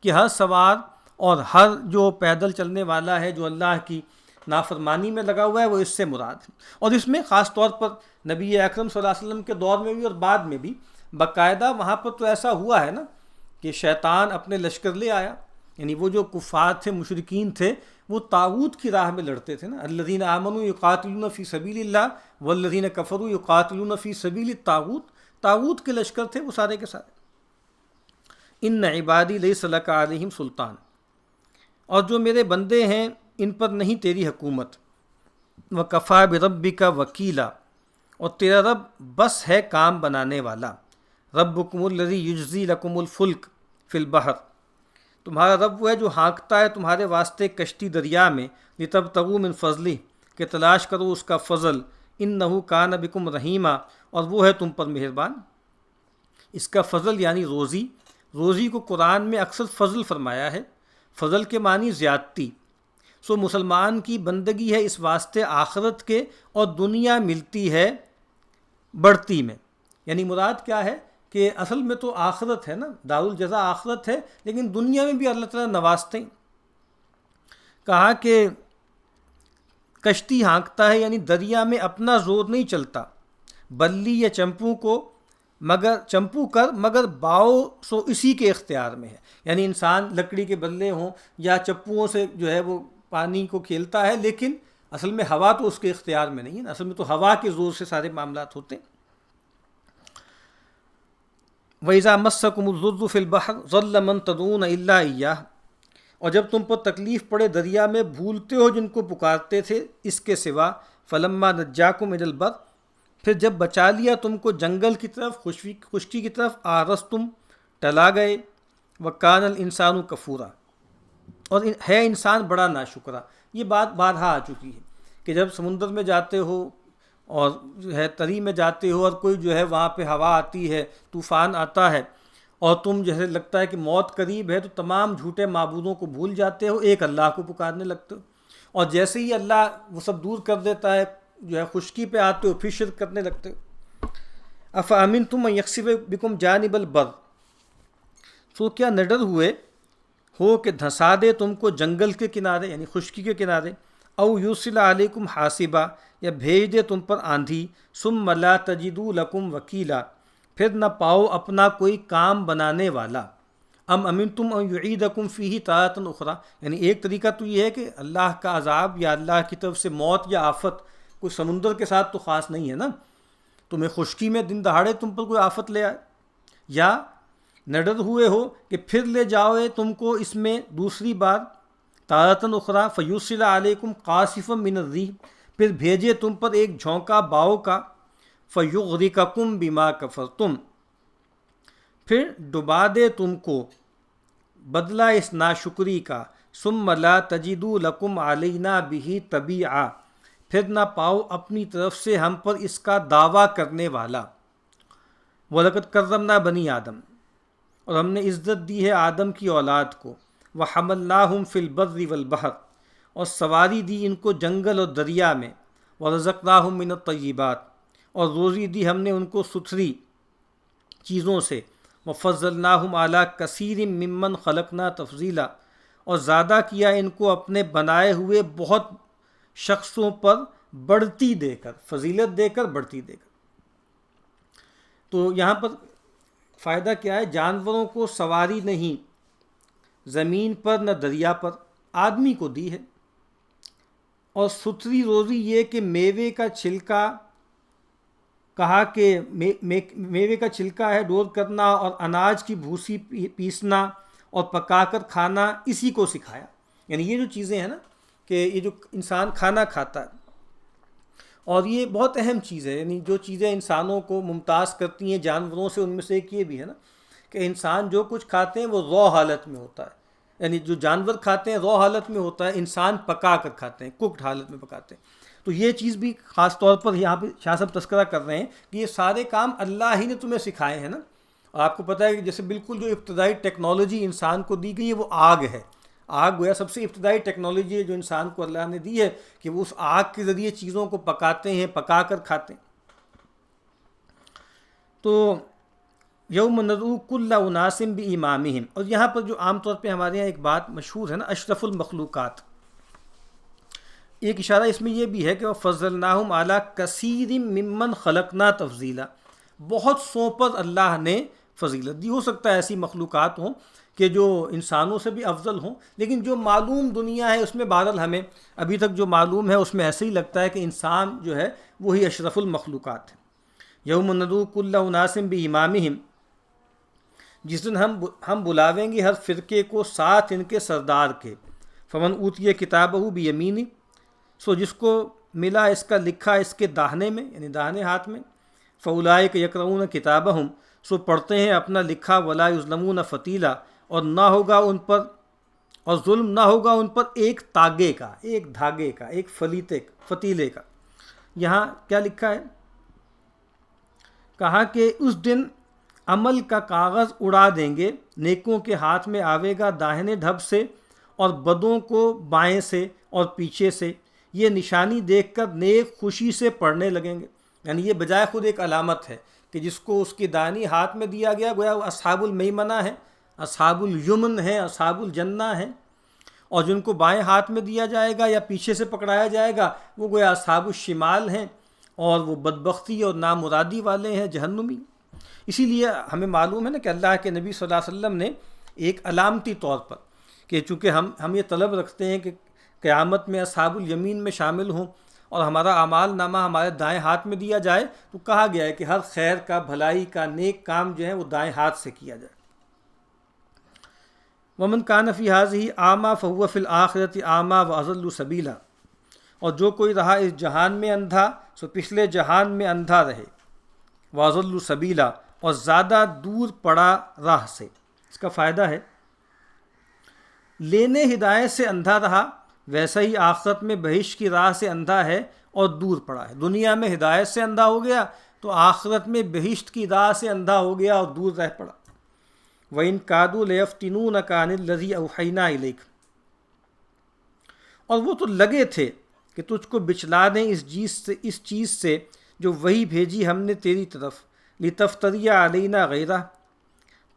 کہ ہر سوار اور ہر جو پیدل چلنے والا ہے جو اللہ کی نافرمانی میں لگا ہوا ہے، وہ اس سے مراد ہے۔ اور اس میں خاص طور پر نبی اکرم صلی اللہ علیہ وسلم کے دور میں بھی اور بعد میں بھی باقاعدہ وہاں پر تو ایسا ہوا ہے نا کہ شیطان اپنے لشکر لے آیا، یعنی وہ جو کفار تھے، مشرکین تھے، وہ طاغوت کی راہ میں لڑتے تھے نا، الذین آمنوا یقاتلون فی سبیل اللہ والذین کفروا یقاتلون فی سبیل الطاغوت، طاغوت کے لشکر تھے وہ سارے کے سارے۔ ان عبادی لیس لک علیہم سلطان، اور جو میرے بندے ہیں ان پر نہیں تیری حکومت، وکفیٰ بربک وکیلا، اور تیرا رب بس ہے کام بنانے والا، ربکم الذی یجزی لکم الفلک فی البحر، تمہارا رب وہ ہے جو ہانکتا ہے تمہارے واسطے کشتی دریا میں، لتبتغوا من فضلہ، کہ تلاش کرو اس کا فضل، انہ کان بکم رحیما، اور وہ ہے تم پر مہربان۔ اس کا فضل یعنی روزی، روزی کو قرآن میں اکثر فضل فرمایا ہے، فضل کے معنی زیادتی۔ سو مسلمان کی بندگی ہے اس واسطے آخرت کے اور دنیا ملتی ہے بڑھتی میں، یعنی مراد کیا ہے کہ اصل میں تو آخرت ہے نا، دار الجزا آخرت ہے، لیکن دنیا میں بھی اللہ تعالیٰ نوازتے ہیں۔ کہا کہ کشتی ہانکتا ہے یعنی دریا میں اپنا زور نہیں چلتا، بلی یا چمپو کر مگر باؤ سو اسی کے اختیار میں ہے، یعنی انسان لکڑی کے بلے ہوں یا چپوؤں سے جو ہے وہ پانی کو کھیلتا ہے، لیکن اصل میں ہوا تو اس کے اختیار میں نہیں ہے، اصل میں تو ہوا کے زور سے سارے معاملات ہوتے ہیں۔ وَإِذَا مَسَّكُمُ الضُّرُّ فِي الْبَحْرِ ضَلَّ مَن تَدْعُونَ إِلَّا إِيَّاهُ، اور جب تم پر تکلیف پڑے دریا میں بھولتے ہو جن کو پکارتے تھے اس کے سوا، فَلَمَّا نَجَّاكُمْ إِلَى الْبَرِّ، پھر جب بچا لیا تم کو جنگل کی طرف، خشکی کی طرف، آرستم، ٹلا گئے، وَكَانَ الْإِنسَانُ كَفُورًا، اور ہے انسان بڑا ناشکرا۔ یہ بات بارہا آ چکی ہے کہ جب سمندر میں جاتے ہو اور جو ہے تری میں جاتے ہو اور کوئی جو ہے وہاں پہ ہوا آتی ہے، طوفان آتا ہے، اور تم جیسے لگتا ہے کہ موت قریب ہے تو تمام جھوٹے معبودوں کو بھول جاتے ہو، ایک اللہ کو پکارنے لگتے ہو، اور جیسے ہی اللہ وہ سب دور کر دیتا ہے، جو ہے خشکی پہ آتے ہو، پھر شرک کرنے لگتے ہو۔ افامنتم ان یخسف بکم جانب البر، سو کیا نڈر ہوئے ہو کہ دھنسا دے تم کو جنگل کے کنارے یعنی خشکی کے کنارے، او یرسل علیکم حاصبا، یا بھیج دے تم پر آندھی، ثم لا تجدوا لکم وکیلا، پھر نہ پاؤ اپنا کوئی کام بنانے والا، ام امنتم ان یعیدکم فیہ تارۃ اخری، یعنی ایک طریقہ تو یہ ہے کہ اللہ کا عذاب یا اللہ کی طرف سے موت یا آفت کوئی سمندر کے ساتھ تو خاص نہیں ہے نا، تمہیں خشکی میں دن دہاڑے تم پر کوئی آفت لے آئے، یا نڈر ہوئے ہو کہ پھر لے جاؤ تم کو اس میں دوسری بار، تارۃ اخری، فیرسل علیکم قاصفا من الریح، پھر بھیجے تم پر ایک جھونکا باؤ کا، فیغرقکم بما کفرتم، پھر ڈبا دے تم کو بدلہ اس ناشکری کا، ثم لا تجدوا لکم علینا بہ تبیعا، پھر نہ پاؤ اپنی طرف سے ہم پر اس کا دعویٰ کرنے والا، وَلَقَدْ كَرَّمْنَا بَنِي آدم، اور ہم نے عزت دی ہے آدم کی اولاد کو، وَحَمَلْنَاهُمْ فِي الْبَرِّ وَالْبَحْرِ، اور سواری دی ان کو جنگل اور دریا میں، وَرَزَقْنَاهُمْ مِنَ الطَّيِّبَاتِ، اور روزی دی ہم نے ان کو ستھری چیزوں سے، وَفَضَّلْنَاهُمْ عَلَىٰ كَثِيرٍ مِّمَّنْ خَلَقْنَا تَفْضِيلًا، اور زیادہ کیا ان کو اپنے بنائے ہوئے بہت شخصوں پر بڑھتی دے کر، فضیلت دے کر، بڑھتی دے کر۔ تو یہاں پر فائدہ کیا ہے؟ جانوروں کو سواری نہیں زمین پر نہ دریا پر، آدمی کو دی ہے، اور ستھری روزی یہ کہ میوے کا چھلکا کہا کہ میوے کا چھلکا ہے ڈور کرنا اور اناج کی بھوسی پیسنا اور پکا کر کھانا، اسی کو سکھایا. یعنی یہ جو چیزیں ہیں نا کہ یہ جو انسان کھانا کھاتا ہے، اور یہ بہت اہم چیز ہے. یعنی جو چیزیں انسانوں کو ممتاز کرتی ہیں جانوروں سے، ان میں سے ایک یہ بھی ہے نا کہ انسان جو کچھ کھاتے ہیں وہ رو حالت میں ہوتا ہے. یعنی جو جانور کھاتے ہیں رو حالت میں ہوتا ہے، انسان پکا کر کھاتے ہیں، کوکڈ حالت میں پکاتے ہیں. تو یہ چیز بھی خاص طور پر یہاں پہ شاہ صاحب تذکرہ کر رہے ہیں کہ یہ سارے کام اللہ ہی نے تمہیں سکھائے ہیں نا. آپ کو پتہ ہے کہ جیسے بالکل جو ابتدائی ٹیکنالوجی انسان کو دی گئی ہے وہ آگ ہے. آگ گویا سب سے ابتدائی ٹیکنالوجی ہے جو انسان کو اللہ نے دی ہے کہ وہ اس آگ کے ذریعے چیزوں کو پکاتے ہیں، پکا کر کھاتے ہیں. تو یوم ندعو کل اناس بامامہم، اور یہاں پر جو عام طور پہ ہمارے یہاں ایک بات مشہور ہے نا، اشرف المخلوقات، ایک اشارہ اس میں یہ بھی ہے کہ وَفَضَّلْنَاهُمْ عَلَىٰ كَثِيرٍ مِّمَّنْ خَلَقْنَا تَفْضِيلًا، بہت سو پر اللہ نے فضیلت دی. ہو سکتا ہے ایسی مخلوقات ہوں کہ جو انسانوں سے بھی افضل ہوں، لیکن جو معلوم دنیا ہے اس میں بہرحال ہمیں ابھی تک جو معلوم ہے اس میں ایسے ہی لگتا ہے کہ انسان جو ہے وہی اشرف المخلوقات ہے. یوم ندعو کل اناس بامامہم، جس دن ہم بلاویں گے ہر فرقے کو ساتھ ان کے سردار کے. فمن اوتی کتابہ بیمینہ، سو جس کو ملا اس کا لکھا اس کے داہنے میں یعنی داہنے ہاتھ میں. فاولئک یقرؤون کتابہم، سو پڑھتے ہیں اپنا لکھا. ولا یظلمون فتیلا، اور نہ ہوگا ان پر، اور ظلم نہ ہوگا ان پر ایک تاگے کا، ایک دھاگے کا، ایک فتیلے کا. یہاں کیا لکھا ہے؟ کہا کہ اس دن عمل کا کاغذ اڑا دیں گے، نیکوں کے ہاتھ میں آوے گا داہنے ڈھب سے اور بدوں کو بائیں سے اور پیچھے سے. یہ نشانی دیکھ کر نیک خوشی سے پڑھنے لگیں گے. یعنی یہ بجائے خود ایک علامت ہے کہ جس کو اس کی دانی ہاتھ میں دیا گیا گویا وہ اصحاب المیمنہ ہے، اصحاب الیمن ہیں، اصحاب الجنہ ہیں. اور جن کو بائیں ہاتھ میں دیا جائے گا یا پیچھے سے پکڑایا جائے گا وہ گویا اصحاب الشمال ہیں، اور وہ بدبختی اور نامرادی والے ہیں، جہنمی. اسی لیے ہمیں معلوم ہے نا کہ اللہ کے نبی صلی اللہ علیہ وسلم نے ایک علامتی طور پر کہ چونکہ ہم یہ طلب رکھتے ہیں کہ قیامت میں اصحاب الیمین میں شامل ہوں اور ہمارا اعمال نامہ ہمارے دائیں ہاتھ میں دیا جائے، تو کہا گیا ہے کہ ہر خیر کا، بھلائی کا، نیک کام جو ہے وہ دائیں ہاتھ سے کیا جائے. ومن کان فی ہذہ اعمیٰ فہو فی الآخرۃ اعمیٰ واضل سبیلا، اور جو کوئی رہا اس جہان میں اندھا سو پچھلے جہان میں اندھا رہے. واضل سبیلا، اور زیادہ دور پڑا راہ سے. اس کا فائدہ ہے لینے ہدایت سے اندھا رہا، ویسا ہی آخرت میں بہشت کی راہ سے اندھا ہے اور دور پڑا ہے. دنیا میں ہدایت سے اندھا ہو گیا تو آخرت میں بہشت کی راہ سے اندھا ہو گیا اور دور رہ پڑا. وَإِن كَادُوا لَيَفْتِنُونَكَ عَنِ الَّذِي أَوْحَيْنَا إِلَيْكَ، اور وہ تو لگے تھے کہ تجھ کو بچلا دیں اس چیز سے جو وہی بھیجی ہم نے تیری طرف. لِتَفْتَرِيَ عَلَيْنَا غَيْرَهُ،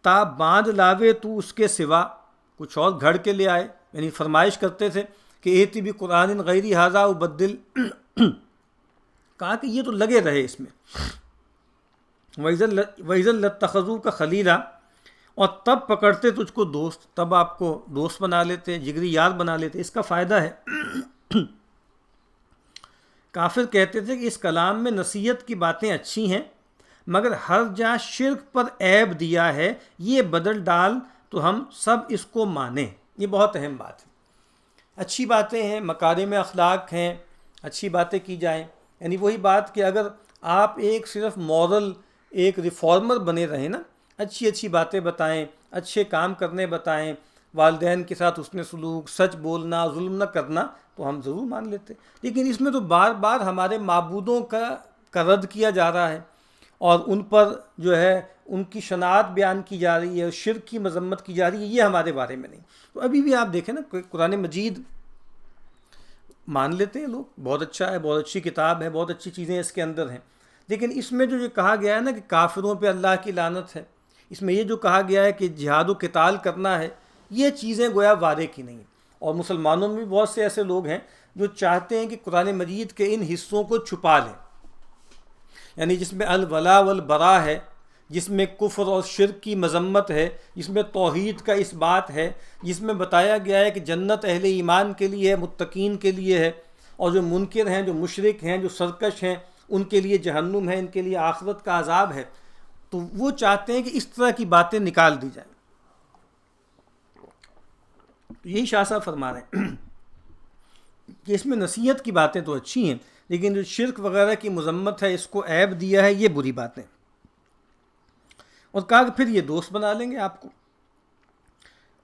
تا باندھ لاوے تو اس کے سوا، کچھ اور گھڑ کے لے آئے. یعنی فرمائش کرتے تھے کہ ایتی بھی قرآن غیری ھذا ابدل، کہا کہ یہ تو لگے رہے اس میں. وَإِذًا لَاتَّخَذُوكَ خَلِيلًا، اور تب پکڑتے تجھ کو دوست، تب آپ کو دوست بنا لیتے، جگری یار بنا لیتے. اس کا فائدہ ہے کافر کہتے تھے کہ اس کلام میں نصیحت کی باتیں اچھی ہیں، مگر ہر جا شرک پر عیب دیا ہے، یہ بدل ڈال تو ہم سب اس کو مانیں. یہ بہت اہم بات ہے. اچھی باتیں ہیں، مکارم اخلاق ہیں، اچھی باتیں کی جائیں. یعنی وہی بات کہ اگر آپ ایک صرف مورل ایک ریفارمر بنے رہیں نا، اچھی اچھی باتیں بتائیں، اچھے کام کرنے بتائیں، والدین کے ساتھ حسن سلوک، سچ بولنا، ظلم نہ کرنا، تو ہم ضرور مان لیتے. لیکن اس میں تو بار بار ہمارے معبودوں کا رد کیا جا رہا ہے، اور ان پر جو ہے ان کی شناعت بیان کی جا رہی ہے، شرک کی مذمت کی جا رہی ہے. یہ ہمارے بارے میں نہیں. تو ابھی بھی آپ دیکھیں نا قرآن مجید مان لیتے ہیں لوگ، بہت اچھا ہے، بہت اچھی کتاب ہے، بہت اچھی چیزیں اس کے اندر ہیں. لیکن اس میں جو کہا گیا ہے نا کہ کافروں پہ اللہ کی لعنت ہے، اس میں یہ جو کہا گیا ہے کہ جہاد و قتال کرنا ہے، یہ چیزیں گویا وعدے کی نہیں. اور مسلمانوں میں بھی بہت سے ایسے لوگ ہیں جو چاہتے ہیں کہ قرآن مجید کے ان حصوں کو چھپا لیں. یعنی جس میں الولا والبرا ہے، جس میں کفر اور شرک کی مذمت ہے، جس میں توحید کا اس بات ہے، جس میں بتایا گیا ہے کہ جنت اہل ایمان کے لیے ہے، متقین کے لیے ہے، اور جو منکر ہیں، جو مشرک ہیں، جو سرکش ہیں، ان کے لیے جہنم ہے، ان کے لیے آخرت کا عذاب ہے، تو وہ چاہتے ہیں کہ اس طرح کی باتیں نکال دی جائیں۔ یہی شاہ صاحب فرما رہے ہیں کہ اس میں نصیحت کی باتیں تو اچھی ہیں، لیکن جو شرک وغیرہ کی مذمت ہے، اس کو عیب دیا ہے، یہ بری باتیں۔ اور کہا کہ پھر یہ دوست بنا لیں گے آپ کو،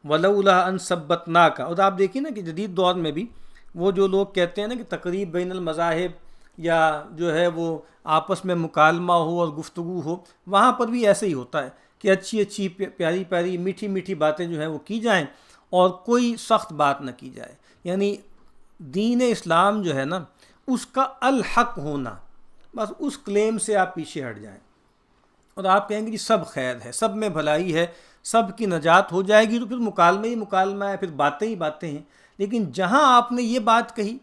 وَلَوْلَا أَن ثَبَّتْنَاكَ۔ اور آپ دیکھیں نا کہ جدید دور میں بھی وہ جو لوگ کہتے ہیں نا کہ تقریب بین المذاہب یا جو ہے وہ آپس میں مکالمہ ہو اور گفتگو ہو، وہاں پر بھی ایسے ہی ہوتا ہے کہ اچھی اچھی پیاری پیاری میٹھی میٹھی باتیں جو ہیں وہ کی جائیں اور کوئی سخت بات نہ کی جائے۔ یعنی دین اسلام جو ہے نا، اس کا الحق ہونا، بس اس کلیم سے آپ پیچھے ہٹ جائیں اور آپ کہیں گے جی سب خیر ہے، سب میں بھلائی ہے، سب کی نجات ہو جائے گی، تو پھر مکالمہ ہی مکالمہ ہے، پھر باتیں ہی باتیں ہیں۔ لیکن جہاں آپ نے یہ بات کہی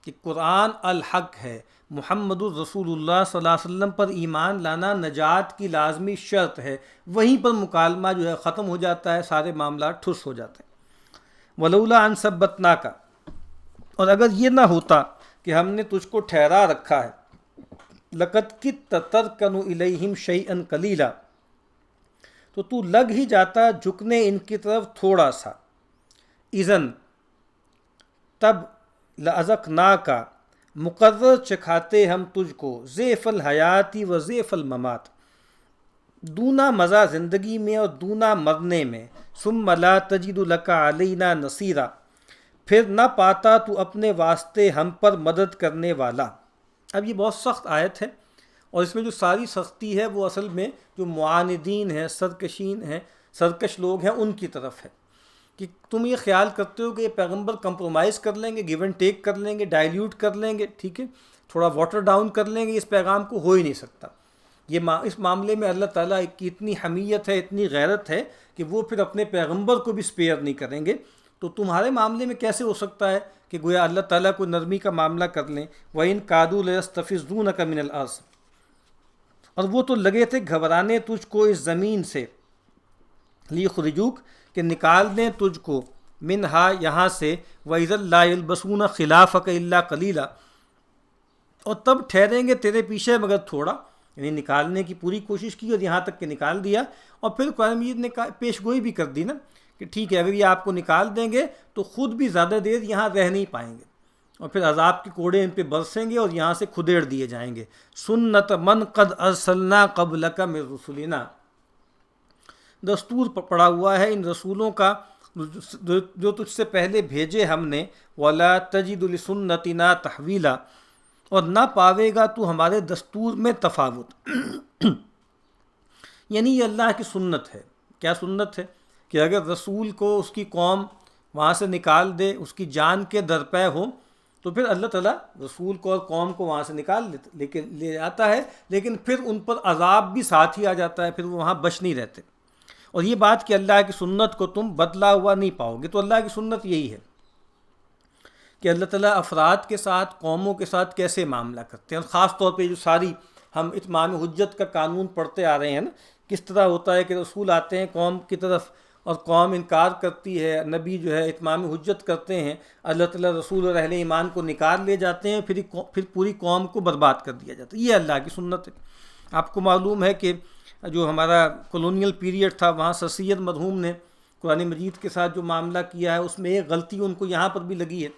کہ قرآن الحق ہے، محمد الرسول اللہ صلی اللہ علیہ وسلم پر ایمان لانا نجات کی لازمی شرط ہے، وہیں پر مکالمہ جو ہے ختم ہو جاتا ہے، سارے معاملات ٹھس ہو جاتے ہیں۔ وَلَوْلَا أَن ثَبَّتْنَاكَ، اور اگر یہ نہ ہوتا کہ ہم نے تجھ کو ٹھہرا رکھا ہے، لَقَدْ كِدتَّ تَرْكَنُ إِلَيْهِمْ شَيْئًا قَلِيلًا، تو لگ ہی جاتا جھکنے ان کی طرف تھوڑا سا، اذن تب لَأَذَقْنَاكَ، مقرر چکھاتے ہم تجھ کو، ضیف الحیاتی و ضیف الممات، دونا مزہ زندگی میں اور دونا مرنے میں، ثم لا تجد لک علینا نصیرا، پھر نہ پاتا تو اپنے واسطے ہم پر مدد کرنے والا۔ اب یہ بہت سخت آیت ہے، اور اس میں جو ساری سختی ہے وہ اصل میں جو معاندین ہیں، سرکشین ہیں، سرکش لوگ ہیں، ان کی طرف ہے کہ تم یہ خیال کرتے ہو کہ یہ پیغمبر کمپرومائز کر لیں گے، گیو اینڈ ٹیک کر لیں گے، ڈائلیوٹ کر لیں گے، ٹھیک ہے، تھوڑا واٹر ڈاؤن کر لیں گے، اس پیغام کو ہو ہی نہیں سکتا۔ اس معاملے میں اللہ تعالیٰ کی اتنی حمیت ہے، اتنی غیرت ہے کہ وہ پھر اپنے پیغمبر کو بھی سپیئر نہیں کریں گے۔ تو تمہارے معاملے میں کیسے ہو سکتا ہے کہ گویا اللہ تعالیٰ کو نرمی کا معاملہ کر لیں؟ وَإِن كَادُوا لَيَسْتَفِزُّونَكَ مِنَ الْأَرْضِ، اور وہ تو لگے تھے گھبرانے تجھ کو اس زمین سے، لِيُخْرِجُوكَ، کہ نکال دیں تجھ کو، منہا یہاں سے، وَإِذًا لَا يَلْبَسُونَ خِلَافَكَ إِلَّا قَلِيلًا، اور تب ٹھہریں گے تیرے پیچھے مگر تھوڑا، یعنی نکالنے کی پوری کوشش کی اور یہاں تک کہ نکال دیا، اور پھر قرآن مجید نے پیش گوئی بھی کر دی نا کہ ٹھیک ہے اگر یہ آپ کو نکال دیں گے تو خود بھی زیادہ دیر یہاں رہ نہیں پائیں گے، اور پھر عذاب کے کوڑے ان پہ برسیں گے اور یہاں سے کھدیڑ دیے جائیں گے۔ سنت من قد ارسلنا قبلک من رسلنا، دستور پڑا ہوا ہے ان رسولوں کا جو تجھ سے پہلے بھیجے ہم نے، ولا تجد لسنتنا تحویلا، اور نہ پاوے گا تو ہمارے دستور میں تفاوت۔ یعنی یہ اللہ کی سنت ہے۔ کیا سنت ہے؟ کہ اگر رسول کو اس کی قوم وہاں سے نکال دے، اس کی جان کے درپے ہو، تو پھر اللہ تعالیٰ رسول کو اور قوم کو وہاں سے نکال لے آتا ہے، لیکن پھر ان پر عذاب بھی ساتھ ہی آ جاتا ہے، پھر وہ وہاں بچ نہیں رہتے۔ اور یہ بات کہ اللہ کی سنت کو تم بدلا ہوا نہیں پاؤ گے، تو اللہ کی سنت یہی ہے کہ اللہ تعالیٰ افراد کے ساتھ، قوموں کے ساتھ کیسے معاملہ کرتے ہیں، اور خاص طور پہ جو ساری ہم اتمام حجت کا قانون پڑھتے آ رہے ہیں نا، کس طرح ہوتا ہے کہ رسول آتے ہیں قوم کی طرف اور قوم انکار کرتی ہے، نبی جو ہے اتمام حجت کرتے ہیں، اللہ تعالیٰ رسول اور اہل ایمان کو نکال لے جاتے ہیں، پھر پوری قوم کو برباد کر دیا جاتا ہے۔ یہ اللہ کی سنت ہے۔ آپ کو معلوم ہے کہ جو ہمارا کولونیل پیریڈ تھا، وہاں سر سید مرحوم نے قرآن مجید کے ساتھ جو معاملہ کیا ہے، اس میں ایک غلطی ان کو یہاں پر بھی لگی ہے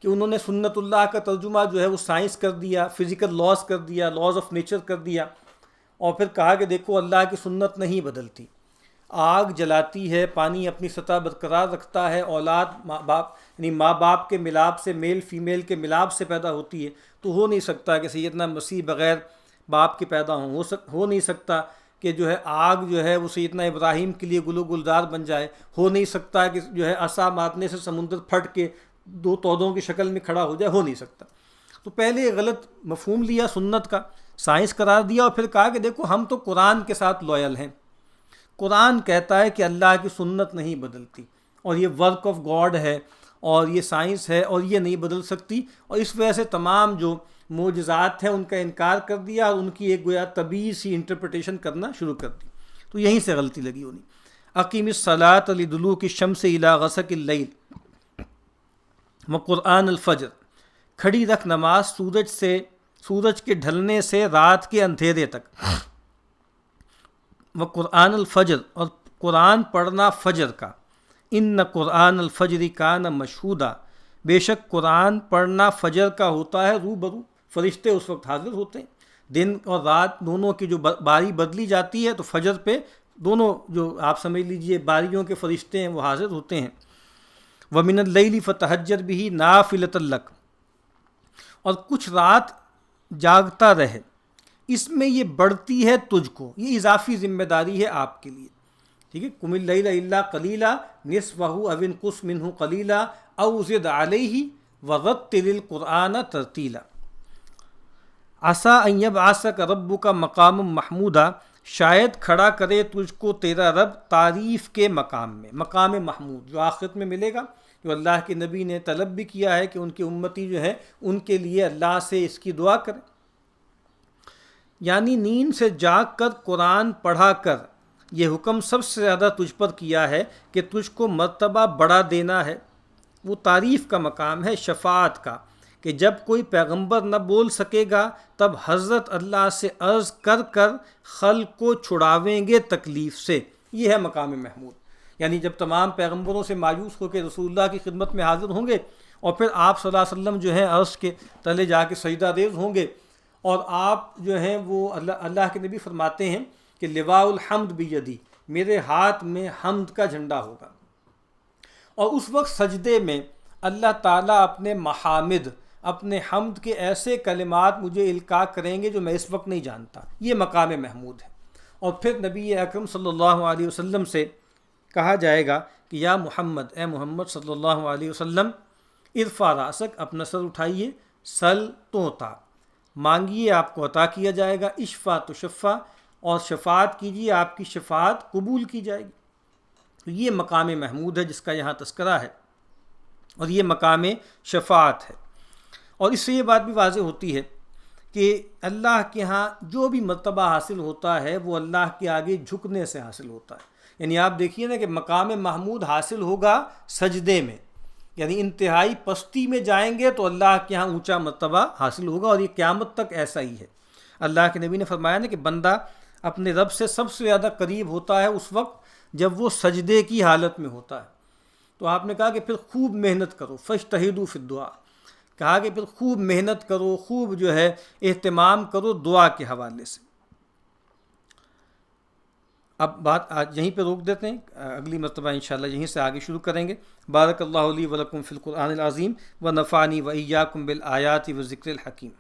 کہ انہوں نے سنت اللہ کا ترجمہ جو ہے وہ سائنس کر دیا، فزیکل لاز کر دیا، لاز آف نیچر کر دیا، اور پھر کہا کہ دیکھو اللہ کی سنت نہیں بدلتی، آگ جلاتی ہے، پانی اپنی سطح برقرار رکھتا ہے، اولاد یعنی ماں باپ کے ملاپ سے، میل فیمیل کے ملاپ سے پیدا ہوتی ہے، تو ہو نہیں سکتا کہ سیدنا مسیح بغیر باپ کے پیدا ہو نہیں سکتا کہ جو ہے آگ جو ہے وہ سیدنا ابراہیم کے لیے گل و گلزار بن جائے، ہو نہیں سکتا کہ جو ہے عصا مارنے سے سمندر پھٹ کے دو تودوں کی شکل میں کھڑا ہو جائے، ہو نہیں سکتا۔ تو پہلے غلط مفہوم لیا سنت کا، سائنس قرار دیا، اور پھر کہا کہ دیکھو ہم تو قرآن کے ساتھ لویل ہیں، قرآن کہتا ہے کہ اللہ کی سنت نہیں بدلتی، اور یہ ورک آف گاڈ ہے، اور یہ سائنس ہے، اور یہ نہیں بدل سکتی، اور اس وجہ سے تمام جو معجزات ہیں ان کا انکار کر دیا، اور ان کی ایک گویا طبیعی سی انٹرپریٹیشن کرنا شروع کر دی۔ تو یہیں سے غلطی لگی ہونی۔ اقیم الصلاۃ لدلوک الشمس الی غسق اللیل وقرآن الفجر، کھڑی رکھ نماز سورج سے سورج کے ڈھلنے سے رات کے اندھیرے تک، و قرآن الفجر، اور قرآن پڑھنا فجر کا، ان قرآن الفجر کان مشہودا، بے شک قرآن پڑھنا فجر کا ہوتا ہے روبرو، فرشتے اس وقت حاضر ہوتے ہیں، دن اور رات دونوں کی جو باری بدلی جاتی ہے تو فجر پہ دونوں جو آپ سمجھ لیجئے باریوں کے فرشتے ہیں وہ حاضر ہوتے ہیں۔ وَمِنَ اللَّيْلِ فَتَهَجَّدْ بِهِ نَافِلَةً لَكَ، اور کچھ رات جاگتا رہے، اس میں یہ بڑھتی ہے تجھ کو، یہ اضافی ذمہ داری ہے آپ کے لیے، ٹھیک ہے۔ قُمِ اللَّيْلَ إِلَّا قَلِيلًا نِصْفَهُ أَوِ انقُصْ مِنْهُ قَلِيلًا أَوْ زِدْ عَلَيْهِ وَرَتِّلِ الْقُرْآنَ تَرْتِيلًا۔ عَسَىٰ أَن يَبْعَثَكَ رَبُّكَ مَقَامًا مَحْمُودًا، شاید کھڑا کرے تجھ کو تیرا رب تعریف کے مقام میں، مقام محمود جو آخرت میں ملے گا، جو اللہ کے نبی نے طلب بھی کیا ہے کہ ان کی امتی جو ہے ان کے لیے اللہ سے اس کی دعا کرے۔ یعنی نیند سے جاگ کر قرآن پڑھا کر، یہ حکم سب سے زیادہ تجھ پر کیا ہے کہ تجھ کو مرتبہ بڑھا دینا ہے۔ وہ تعریف کا مقام ہے، شفاعت کا، کہ جب کوئی پیغمبر نہ بول سکے گا تب حضرت اللہ سے عرض کر کر خلق کو چھڑاویں گے تکلیف سے، یہ ہے مقام محمود۔ یعنی جب تمام پیغمبروں سے مایوس ہو کے رسول اللہ کی خدمت میں حاضر ہوں گے اور پھر آپ صلی اللہ علیہ وسلم جو ہیں عرش کے تلے جا کے سجدہ ریز ہوں گے، اور آپ جو ہیں وہ اللہ کے نبی فرماتے ہیں کہ لواء الحمد بیدی، میرے ہاتھ میں حمد کا جھنڈا ہوگا، اور اس وقت سجدے میں اللہ تعالیٰ اپنے محامد، اپنے حمد کے ایسے کلمات مجھے القاء کریں گے جو میں اس وقت نہیں جانتا، یہ مقام محمود ہے۔ اور پھر نبی اکرم صلی اللہ علیہ وسلم سے کہا جائے گا کہ یا محمد، اے محمد صلی اللہ علیہ وسلم، ارفع راسک، اپنا سر اٹھائیے، سل توتا، مانگیے آپ کو عطا کیا جائے گا، اشفا تشفا، اور شفاعت کیجیے آپ کی شفاعت قبول کی جائے گی۔ تو یہ مقام محمود ہے جس کا یہاں تذکرہ ہے، اور یہ مقام شفاعت ہے۔ اور اس سے یہ بات بھی واضح ہوتی ہے کہ اللہ کے ہاں جو بھی مرتبہ حاصل ہوتا ہے وہ اللہ کے آگے جھکنے سے حاصل ہوتا ہے۔ یعنی آپ دیکھیے نا کہ مقام محمود حاصل ہوگا سجدے میں، یعنی انتہائی پستی میں جائیں گے تو اللہ کے ہاں اونچا مرتبہ حاصل ہوگا، اور یہ قیامت تک ایسا ہی ہے۔ اللہ کے نبی نے فرمایا نا کہ بندہ اپنے رب سے سب سے زیادہ قریب ہوتا ہے اس وقت جب وہ سجدے کی حالت میں ہوتا ہے۔ تو آپ نے کہا کہ پھر خوب محنت کرو، فاجتہدوا فی الدعاء، کہا کہ پھر خوب محنت کرو، خوب جو ہے اہتمام کرو دعا کے حوالے سے۔ اب بات آج یہیں پہ روک دیتے ہیں، اگلی مرتبہ انشاءاللہ یہیں سے آگے شروع کریں گے۔ بارک اللہ لی ولکم فی القرآن العظیم ونفعنی وإیاکم بالآیات والذکر الحکیم۔